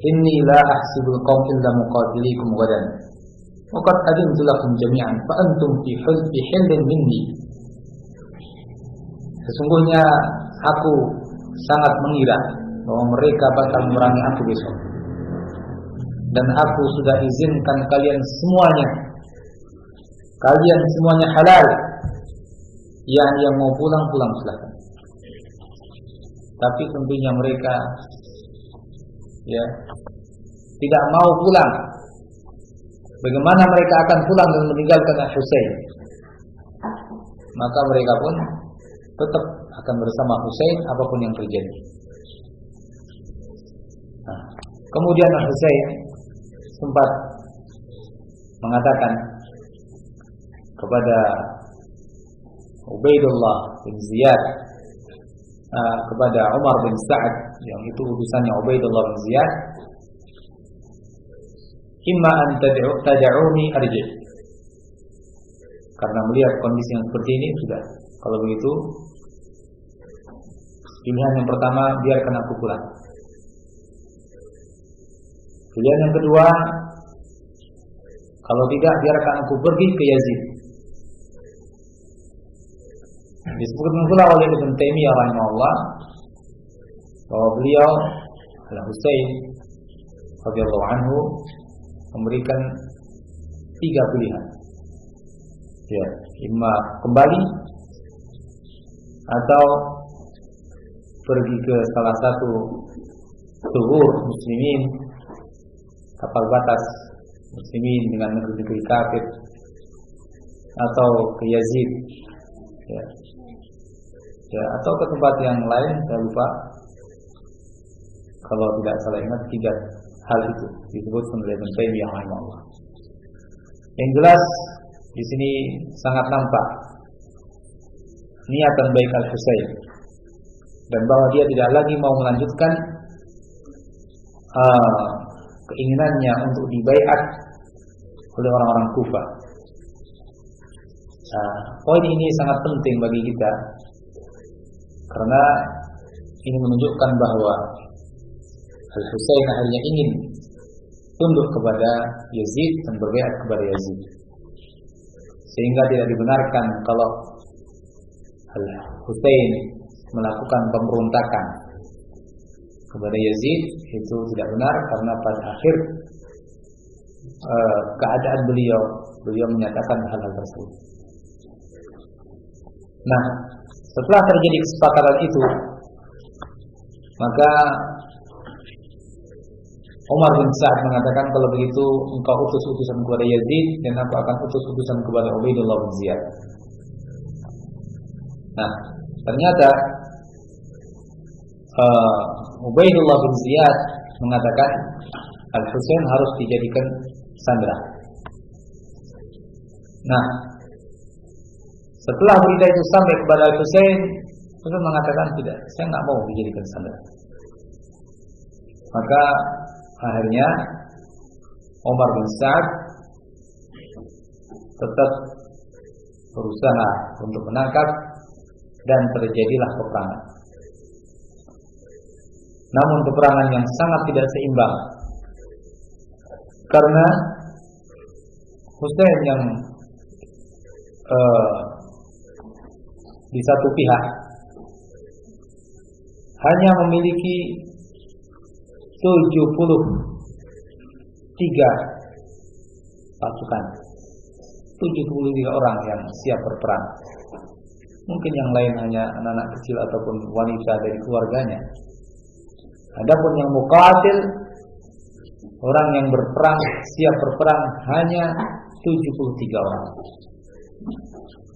inni la ahsibul qawm illa muqatilikum ghadan wa qad adintu lakum jami'an fa antum fi hillin minni. Sesungguhnya aku sangat mengira bahwa mereka bakal memerangi aku besok, dan aku sudah izinkan kalian semuanya halal. Yang mau pulang silakan. Tapi tentunya mereka ya tidak mau pulang. Bagaimana mereka akan pulang dan meninggalkan Husain? Maka mereka pun tetap akan bersama Husain apapun yang terjadi. Nah, kemudian Husain sempat mengatakan kepada Ubaidullah bin Ziyad, kepada Umar bin Sa'ad, yang itu utusannya Ubaidullah bin Ziyad, imma an tad'uni arji'. Karena melihat kondisi yang seperti ini, sudah, kalau begitu pilihan yang pertama, biarkan aku pulang. Pilihan yang kedua, kalau tidak, biarkan aku pergi ke Yazid. Disebutkan pula oleh Ibn Taimiyah rahimahullah bahwa beliau Al-Husain radhiyallahu anhu memberikan 3 pilihan. Ya, imma kembali atau pergi ke salah satu suhur muslimin, kapal batas muslimin dengan negeri-negeri kafir, atau ke Yazid, ya, atau ke tempat yang lain. Saya lupa, kalau tidak salah ingat 3 hal itu disebut oleh Ibn Taimiyah rahimahullah. Yang jelas di sini sangat nampak niatan baik Al-Husain, dan bahwa dia tidak lagi mau melanjutkan keinginannya untuk dibaiat oleh orang-orang Kufah. Poin ini sangat penting bagi kita, karena ini menunjukkan bahwa Al-Husain akhirnya ingin tunduk kepada Yazid dan berbaiat kepada Yazid, sehingga tidak dibenarkan kalau Al-Husain melakukan pemberontakan kepada Yazid. Itu tidak benar, karena pada akhir keadaan beliau menyatakan hal-hal tersebut. Nah, setelah terjadi kesepakatan itu, maka Umar bin Sa'ad mengatakan, kalau begitu engkau utus utusan kepada Yazid, dan aku akan utus utusan kepada Ubaidullah bin Ziyad. Nah, ternyata Ubaidullah bin Ziyad mengatakan Al-Husain harus dijadikan sandera. Nah, setelah berita itu sampai kepada Al-Husain, Husain mengatakan, tidak, saya nggak mau dijadikan sandera. Maka akhirnya Umar bin Sa'ad tetap berusaha untuk menangkap, dan terjadilah peperangan. Namun peperangan yang sangat tidak seimbang, Karena Husain yang di satu pihak hanya memiliki 73 pasukan, 73 orang yang siap berperang. Mungkin yang lain hanya anak-anak kecil ataupun wanita dari keluarganya. Adapun yang muqatil, orang yang berperang, siap berperang hanya 73 orang.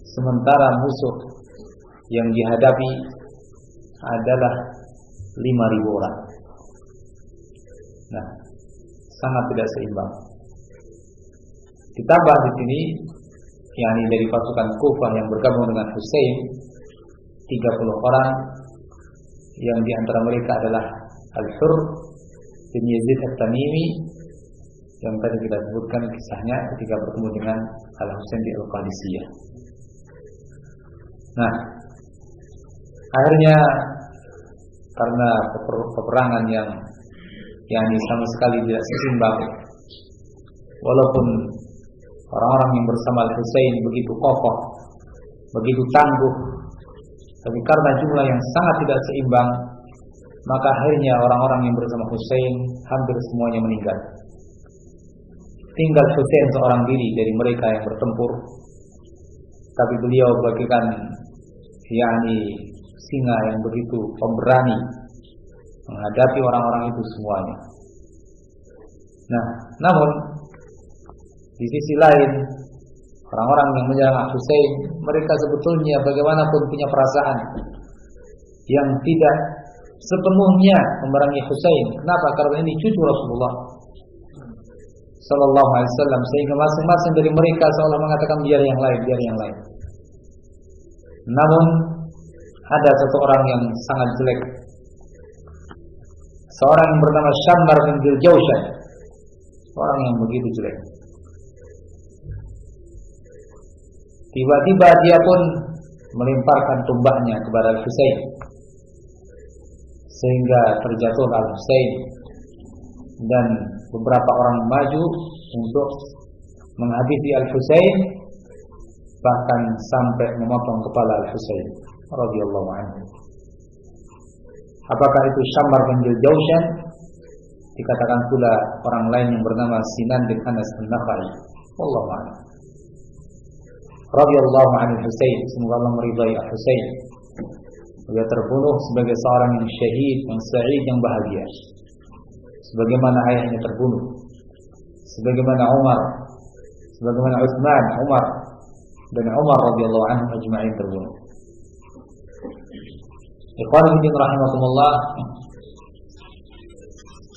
Sementara musuh yang dihadapi adalah 5.000 orang. Nah, sangat tidak seimbang. Ditambah di sini, yakni dari pasukan Kufah yang bergabung dengan Husain 30 orang, yang di antara mereka adalah Al-Hurr bin Yazid At-Tamimi yang tadi kita sebutkan kisahnya ketika bertemu dengan Al-Husain di Al-Qadisiyah. Nah, akhirnya karena peperangan yang sama sekali tidak seimbang, walaupun orang-orang yang bersama Al-Husain begitu kokoh, begitu tangguh, tapi karena jumlah yang sangat tidak seimbang, maka akhirnya orang-orang yang bersama Husain hampir semuanya meninggal. Tinggal Husain seorang diri dari mereka yang bertempur, tapi beliau bagaikan singa yang begitu pemberani menghadapi orang-orang itu semuanya. Nah, namun di sisi lain, orang-orang yang menyerang Husain, mereka sebetulnya bagaimanapun punya perasaan yang tidak sepenuhnya memerangi Husain. Kenapa? Karena ini cucu Rasulullah Sallallahu Alaihi Wasallam, sehingga masing-masing dari mereka seolah mengatakan biar yang lain, biar yang lain. Namun ada satu orang yang sangat jelek, seorang yang bernama Shammar bin Dhiljawshan, orang yang begitu jelek. Tiba-tiba dia pun melemparkan tombaknya kepada Al-Husain, sehingga terjatuh Al-Husain dan beberapa orang maju untuk menghabisi Al-Husain, bahkan sampai memotong kepala Al-Husain radhiyallahu anhu. Apakah itu Shammar bin Dhiljawshan? Dikatakan pula orang lain yang bernama Sinan bin Anas An-Nakhai. Wallahu a'lam. Radhiyallahu anhu Husain, semoga Allah meridai Husain. Dia terbunuh sebagai seorang yang syahid, yang sa'id, yang bahagia. Sebagaimana ayahnya terbunuh, sebagaimana Umar, sebagaimana Utsman, Umar dan Umar radhiyallahu anhu ajma'in terbunuh. Ikhwan fillah rahimakumullah,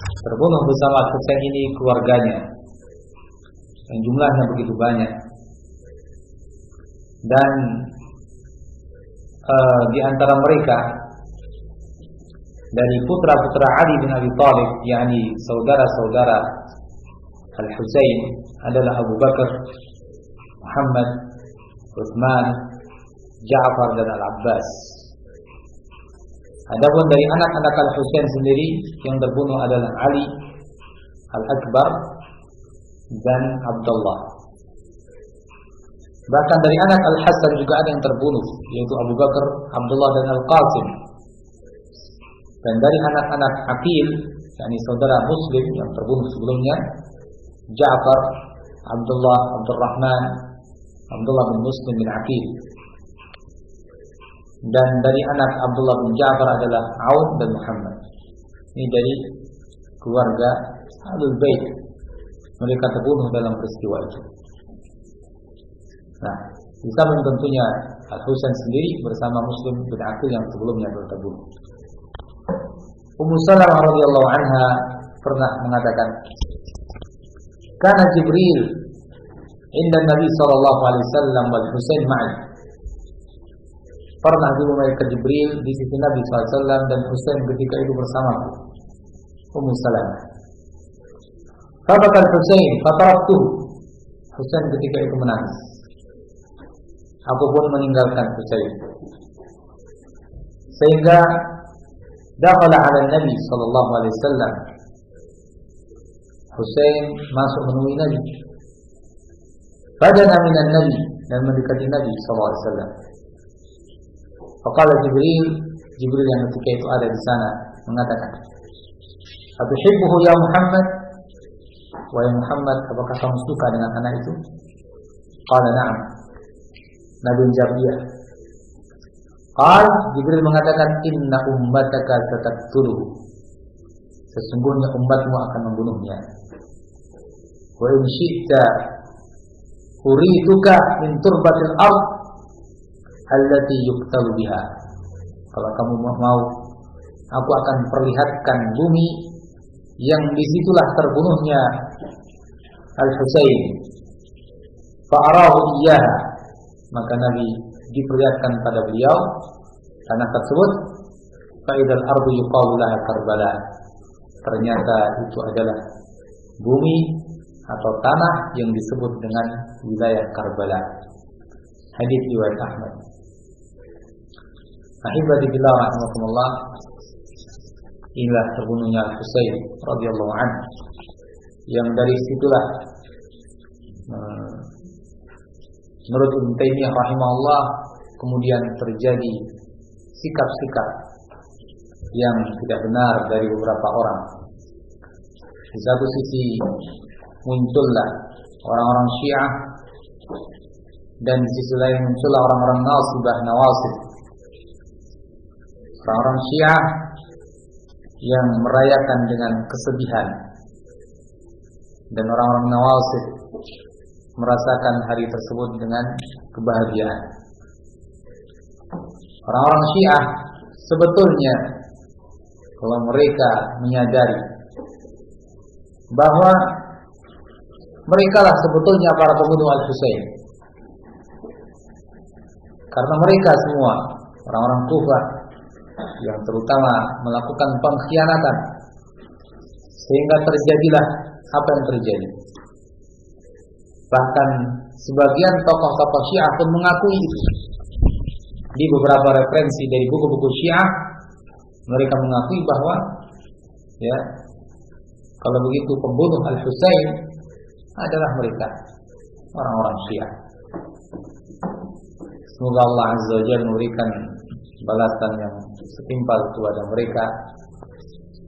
terbunuh bersama Husain ini keluarganya yang jumlahnya begitu banyak, dan di antara mereka dari putra-putra Ali bin Abi Thalib, yakni saudara-saudara Al-Husain, adalah Abu Bakar, Muhammad, Utsman, Ja'far dan Al-Abbas. Adapun dari anak-anak Al-Husain sendiri yang terbunuh adalah Ali Al-Akbar dan Abdullah. Bahkan dari anak Al-Hasan juga ada yang terbunuh, yaitu Abu Bakar, Abdullah dan Al-Qasim. Dan dari anak-anak Aqil, yakni saudara Muslim yang terbunuh sebelumnya, Ja'far, Abdullah, Abdurrahman, Abdullah bin Muslim bin Aqil. Dan dari anak Abdullah bin Ja'far adalah Aun dan Muhammad. Ini dari keluarga Ahlul Bait. Mereka terbunuh dalam peristiwa itu. Nah, di samping tentunya Al-Husain sendiri bersama Muslim bin Aqil yang sebelumnya terbunuh. Ummu Salamah radhiyallahu anha pernah mengatakan, "Kana Jibril inda Nabi sallallahu alaihi wasallam wal Husain ma'i." Pernah dulu mereka Jibril di sisi Nabi sallallahu alaihi wasallam dan Husain ketika itu bersamaku. Ummu Salamah. Fabaka Al-Husain fataraktuhu. Husain ketika itu menangis. Aku pun meninggalkan Husain. Sehingga dakhala 'ala Nabi sallallahu alaihi wasallam. Husain masuk menemui Nabi. Badana minan Nabi, dan mendekati Nabi SAW. Faqala Jibril yang ketika itu ada di sana mengatakan, "Atuhibbuhu ya Muhammad?" Wahai Muhammad, apakah kamu suka dengan anak itu? Qala na'am. Nabi menjawab iya. Jibril mengatakan, "Inna ummataka sataqtuluhu." Sesungguhnya umatmu akan membunuhnya. Wa in syi'ta urituka min turbatil ardh allati yuqtalu biha. Kalau kamu mau, aku akan perlihatkan bumi yang disitulah terbunuhnya Al-Husain. Fa'arahu iyyaha. Maka Nabi diperlihatkan pada beliau tanah tersebut. Fa'idal ardu yuqalu laha Karbala. Ternyata itu adalah bumi atau tanah yang disebut dengan wilayah Karbala. Hadits riwayat Ahmad. Ahibati billah rahimakumullah. Inilah terbunuhnya Al-Husain radhiyallahu anhu, yang dari situlah menurut Ibnu Taimiyah rahimahullah kemudian terjadi sikap-sikap yang tidak benar dari beberapa orang. Di satu sisi muncullah orang-orang Syiah, dan di sisi lain muncullah orang-orang Nawasib. Orang-orang Syiah yang merayakan dengan kesedihan, dan orang-orang Nawasib merasakan hari tersebut dengan kebahagiaan. Orang-orang Syiah sebetulnya kalau mereka menyadari bahwa merekalah sebetulnya para pembunuh Al-Husain, karena mereka semua orang-orang Kufah yang terutama melakukan pengkhianatan sehingga terjadilah apa yang terjadi. Bahkan sebagian tokoh-tokoh Syiah pun mengakui itu. Di beberapa referensi dari buku-buku Syiah, mereka mengakui bahwa ya, kalau begitu pembunuh Al-Husain adalah mereka, orang-orang Syiah. Semoga Allah Azza wa Jalla memberikan balasan yang setimpal kepada mereka,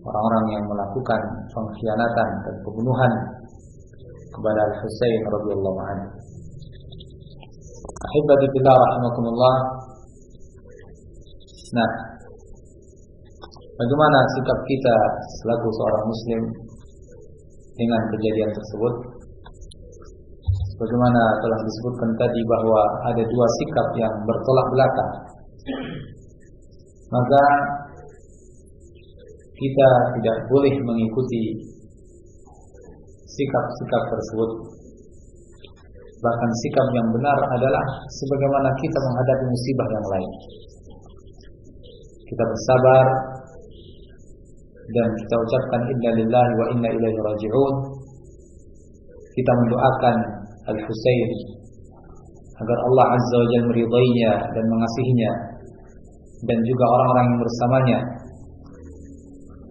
orang-orang yang melakukan pengkhianatan dan pembunuhan kepada Al-Husain radhiyallahu anhu. Ahibati fillah rahimakumullah. Nah, bagaimana sikap kita selaku seorang muslim dengan kejadian tersebut? Bagaimana telah disebutkan tadi bahwa ada dua sikap yang bertolak belakang. Maka kita tidak boleh mengikuti sikap-sikap tersebut. Bahkan sikap yang benar adalah sebagaimana kita menghadapi musibah yang lain. Kita bersabar dan kita ucapkan inna lillahi wa inna ilaihi raji'un. Kita mendoakan Al-Husain agar Allah Azza wa Jalla meridainya dan mengasihinya, dan juga orang-orang yang bersamanya,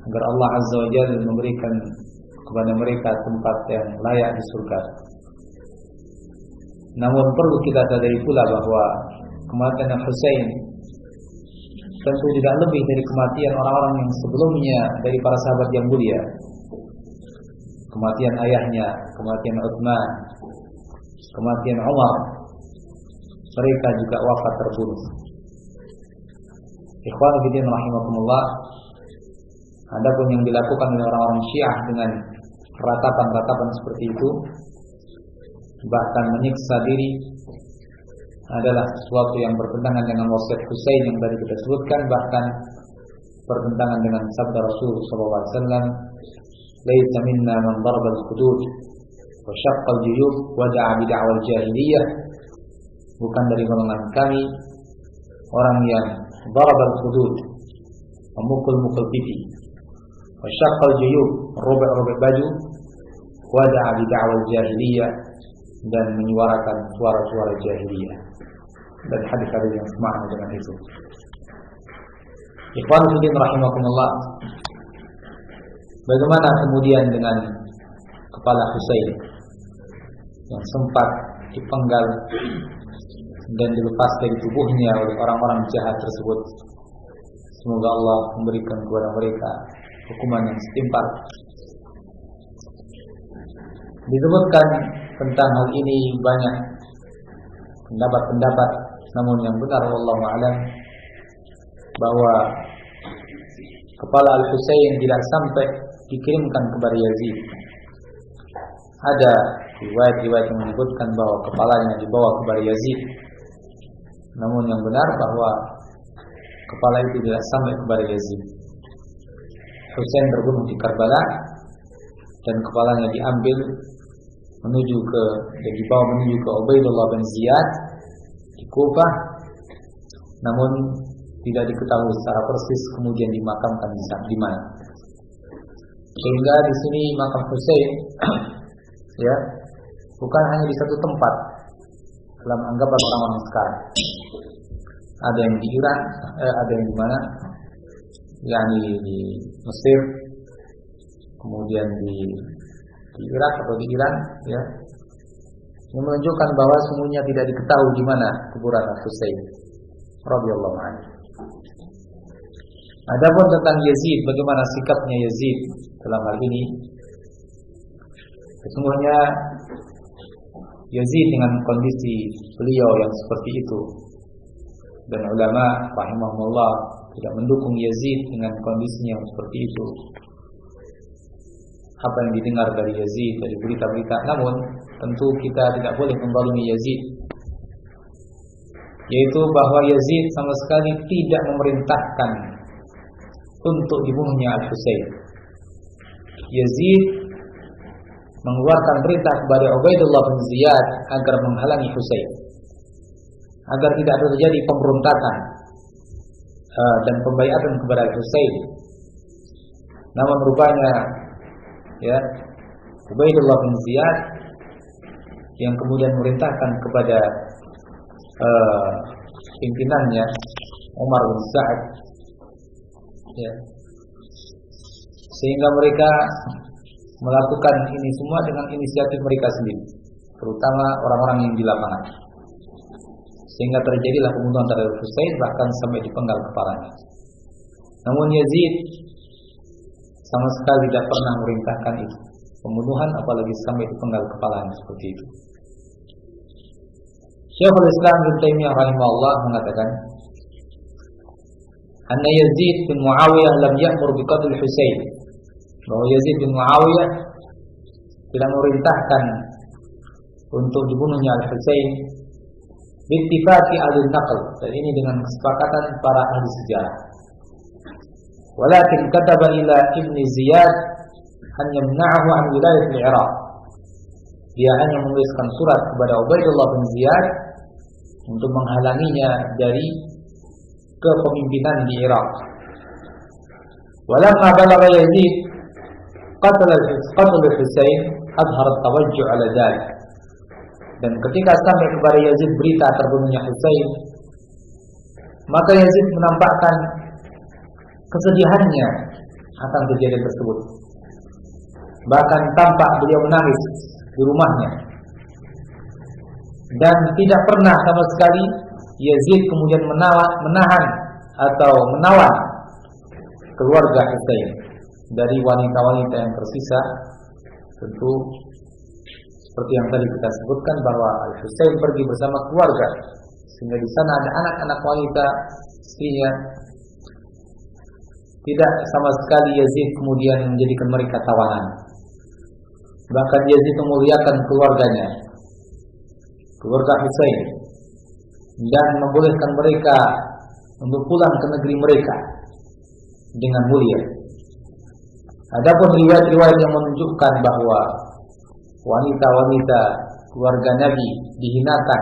agar Allah Azza wa Jalla memberikan kepada mereka tempat yang layak di surga. Namun perlu kita sadari pula bahwa kematian Al-Husain tentu tidak lebih dari kematian orang-orang yang sebelumnya dari para sahabat yang mulia. Kematian ayahnya, kematian Utsman, kematian Umar, mereka juga wafat terbunuh. Ikhwan fillah rahimakumullah. Adapun yang dilakukan oleh orang-orang Syiah dengan ratapan-ratapan seperti itu, bahkan menyiksa diri, adalah sesuatu yang bertentangan dengan wasiat Husain yang tadi kita sebutkan, bahkan bertentangan dengan sabda Rasul SAW, "Laisa minna man daraba al-hudud wa syaqqa al-juyub wa da'a bi da'wal jahiliyah." Bukan dari golongan kami orang yang daraba al-hudud, memukul-mukul pipi, wa syaqqa al-juyub, robek-robek baju, wa da'a bi da'wal jahiliyah, dan menyuarakan suara-suara jahiliyah. Dan hadis-hadis yang semakna dengan itu. Ikhwan fillah rahimakumullah. Bagaimana kemudian dengan kepala Husain yang sempat dipenggal dan dilepas dari tubuhnya oleh orang-orang jahat tersebut. Semoga Allah memberikan kepada mereka hukuman yang setimpal. Disebutkan tentang hal ini banyak pendapat-pendapat, namun yang benar wallahu a'lam bahwa kepala Al-Husain tidak sampai dikirimkan kepada Yazid. Ada riwayat-riwayat yang menyebutkan bahwa kepalanya dibawa kepada Yazid. Namun yang benar bahwa kepala itu tidak sampai kepada Yazid. Husain terbunuh di Karbala dan kepalanya diambil dan dibawa menuju ke Ubaidullah bin Ziyad di Kufah. Namun tidak diketahui secara persis kemudian dimakamkan di mana. Sehingga di sini makam Husain ya bukan hanya di satu tempat dalam anggapan orang-orang sekarang. Ada yang di Iran, ada yang di mana? yakni di Mesir, kemudian di Irak atau di Iran, ya. Ini menunjukkan bahwa semuanya tidak diketahui di mana kuburan Husain radhiyallahu anhu. Adapun tentang Yazid, bagaimana sikapnya Yazid dalam hal ini? Sesungguhnya Yazid dengan kondisi beliau yang seperti itu, dan ulama rahimahullah tidak mendukung Yazid dengan kondisinya yang seperti itu. Apa yang didengar dari Yazid, dari berita-berita, namun tentu kita tidak boleh menzalimi Yazid, yaitu bahwa Yazid sama sekali tidak memerintahkan untuk dibunuhnya Al-Husain. Yazid mengeluarkan perintah kepada Ubaidullah bin Ziyad agar menghalangi Husain, agar tidak terjadi pemberontakan dan pembaiatan kepada Husain. Namun rupanya ya Ubaidullah bin Ziyad yang kemudian memerintahkan kepada pimpinannya Umar bin Sa'ad, ya, sehingga mereka melakukan ini semua dengan inisiatif mereka sendiri, terutama orang-orang yang di lapangan, sehingga terjadilah pembunuhan terhadap Husain, bahkan sampai dipenggal kepalanya. Namun Yazid sama sekali tidak pernah memerintahkan itu, pembunuhan, apalagi sampai dipenggal kepalanya seperti itu. Syekhul Islam Ibnu Taimiyah rahimahullah mengatakan, anna Yazid bin Muawiyah lam ya'mur bi qatl Husain, bahwa Yazid bin Muawiyah tidak memerintahkan untuk dibunuhnya Al-Husain bittifaqi ahli naql, dan ini dengan kesepakatan para ahli sejarah. Walakin kataba ila Ibn Ziyad an yamna'ahu an wilayah al-Iraq, dia hanya menuliskan surat kepada Ubaidullah bin Ziyad untuk menghalanginya dari kepemimpinan di Irak. Walamma balagha Yazid qatl Husain adhar at-tawajjuh ala dhalik, dan ketika sampai kepada Yazid berita terbunuhnya Husain, maka Yazid menampakkan kesedihannya akan kejadian tersebut. Bahkan tampak beliau menangis di rumahnya, dan tidak pernah sama sekali Yazid kemudian menahan atau menawan keluarga Husain dari wanita-wanita yang tersisa. Tentu seperti yang tadi kita sebutkan bahwa Al-Husain pergi bersama keluarga, sehingga di sana ada anak-anak wanita, istrinya. Tidak sama sekali Yazid kemudian menjadikan mereka tawanan. Bahkan Yazid memuliakan keluarganya, keluarga Husain, dan membolehkan mereka untuk pulang ke negeri mereka dengan mulia. Adapun riwayat-riwayat yang menunjukkan bahwa wanita-wanita keluarga Nabi dihinakan,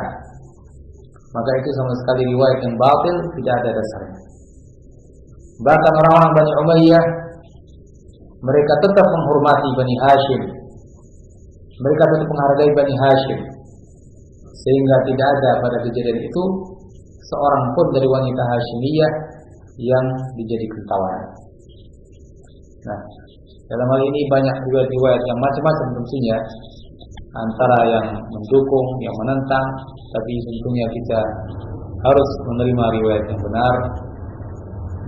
maka itu sama sekali riwayat yang batil, tidak ada dasarnya. Bahkan orang-orang Bani Umayyah, mereka tetap menghormati Bani Hashim, mereka tetap menghargai Bani Hashim, sehingga tidak ada pada kejadian itu seorang pun dari wanita Hashimiyah yang dijadikan tawanan. Nah, Dalam hal ini banyak juga riwayat yang macam-macam tentunya, antara yang mendukung, yang menentang, tapi tentunya kita harus menerima riwayat yang benar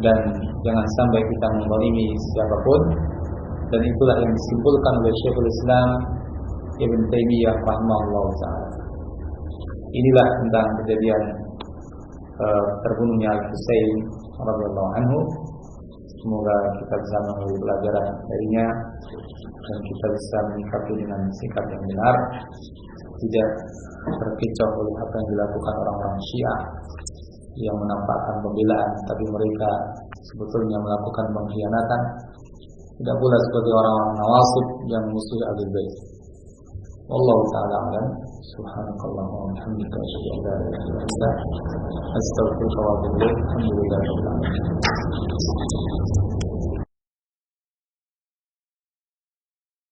dan jangan sampai kita menzalimi siapapun. Dan itulah yang disimpulkan oleh Syekhul Islam Ibn Taimiyah rahimahullah ta'ala. Inilah tentang kejadian terbunuhnya Al-Husain radhiyallahu anhu. Semoga kita bisa mengambil pelajaran darinya dan kita bisa menyikapi dengan sikap yang benar, tidak terkecoh oleh apa yang dilakukan orang-orang Syiah yang menampakkan pembelaan tapi mereka sebetulnya melakukan pengkhianatan. Tidak pula seperti orang-orang Nawasib yang musuh Ahlul Bait. Wallahu ta'ala a'lam. Subhanakallahumma wa bihamdika asyhadu an la ilaha illa anta astaghfiruka wa atubu ilaik. Alhamdulillahirabbil alamin.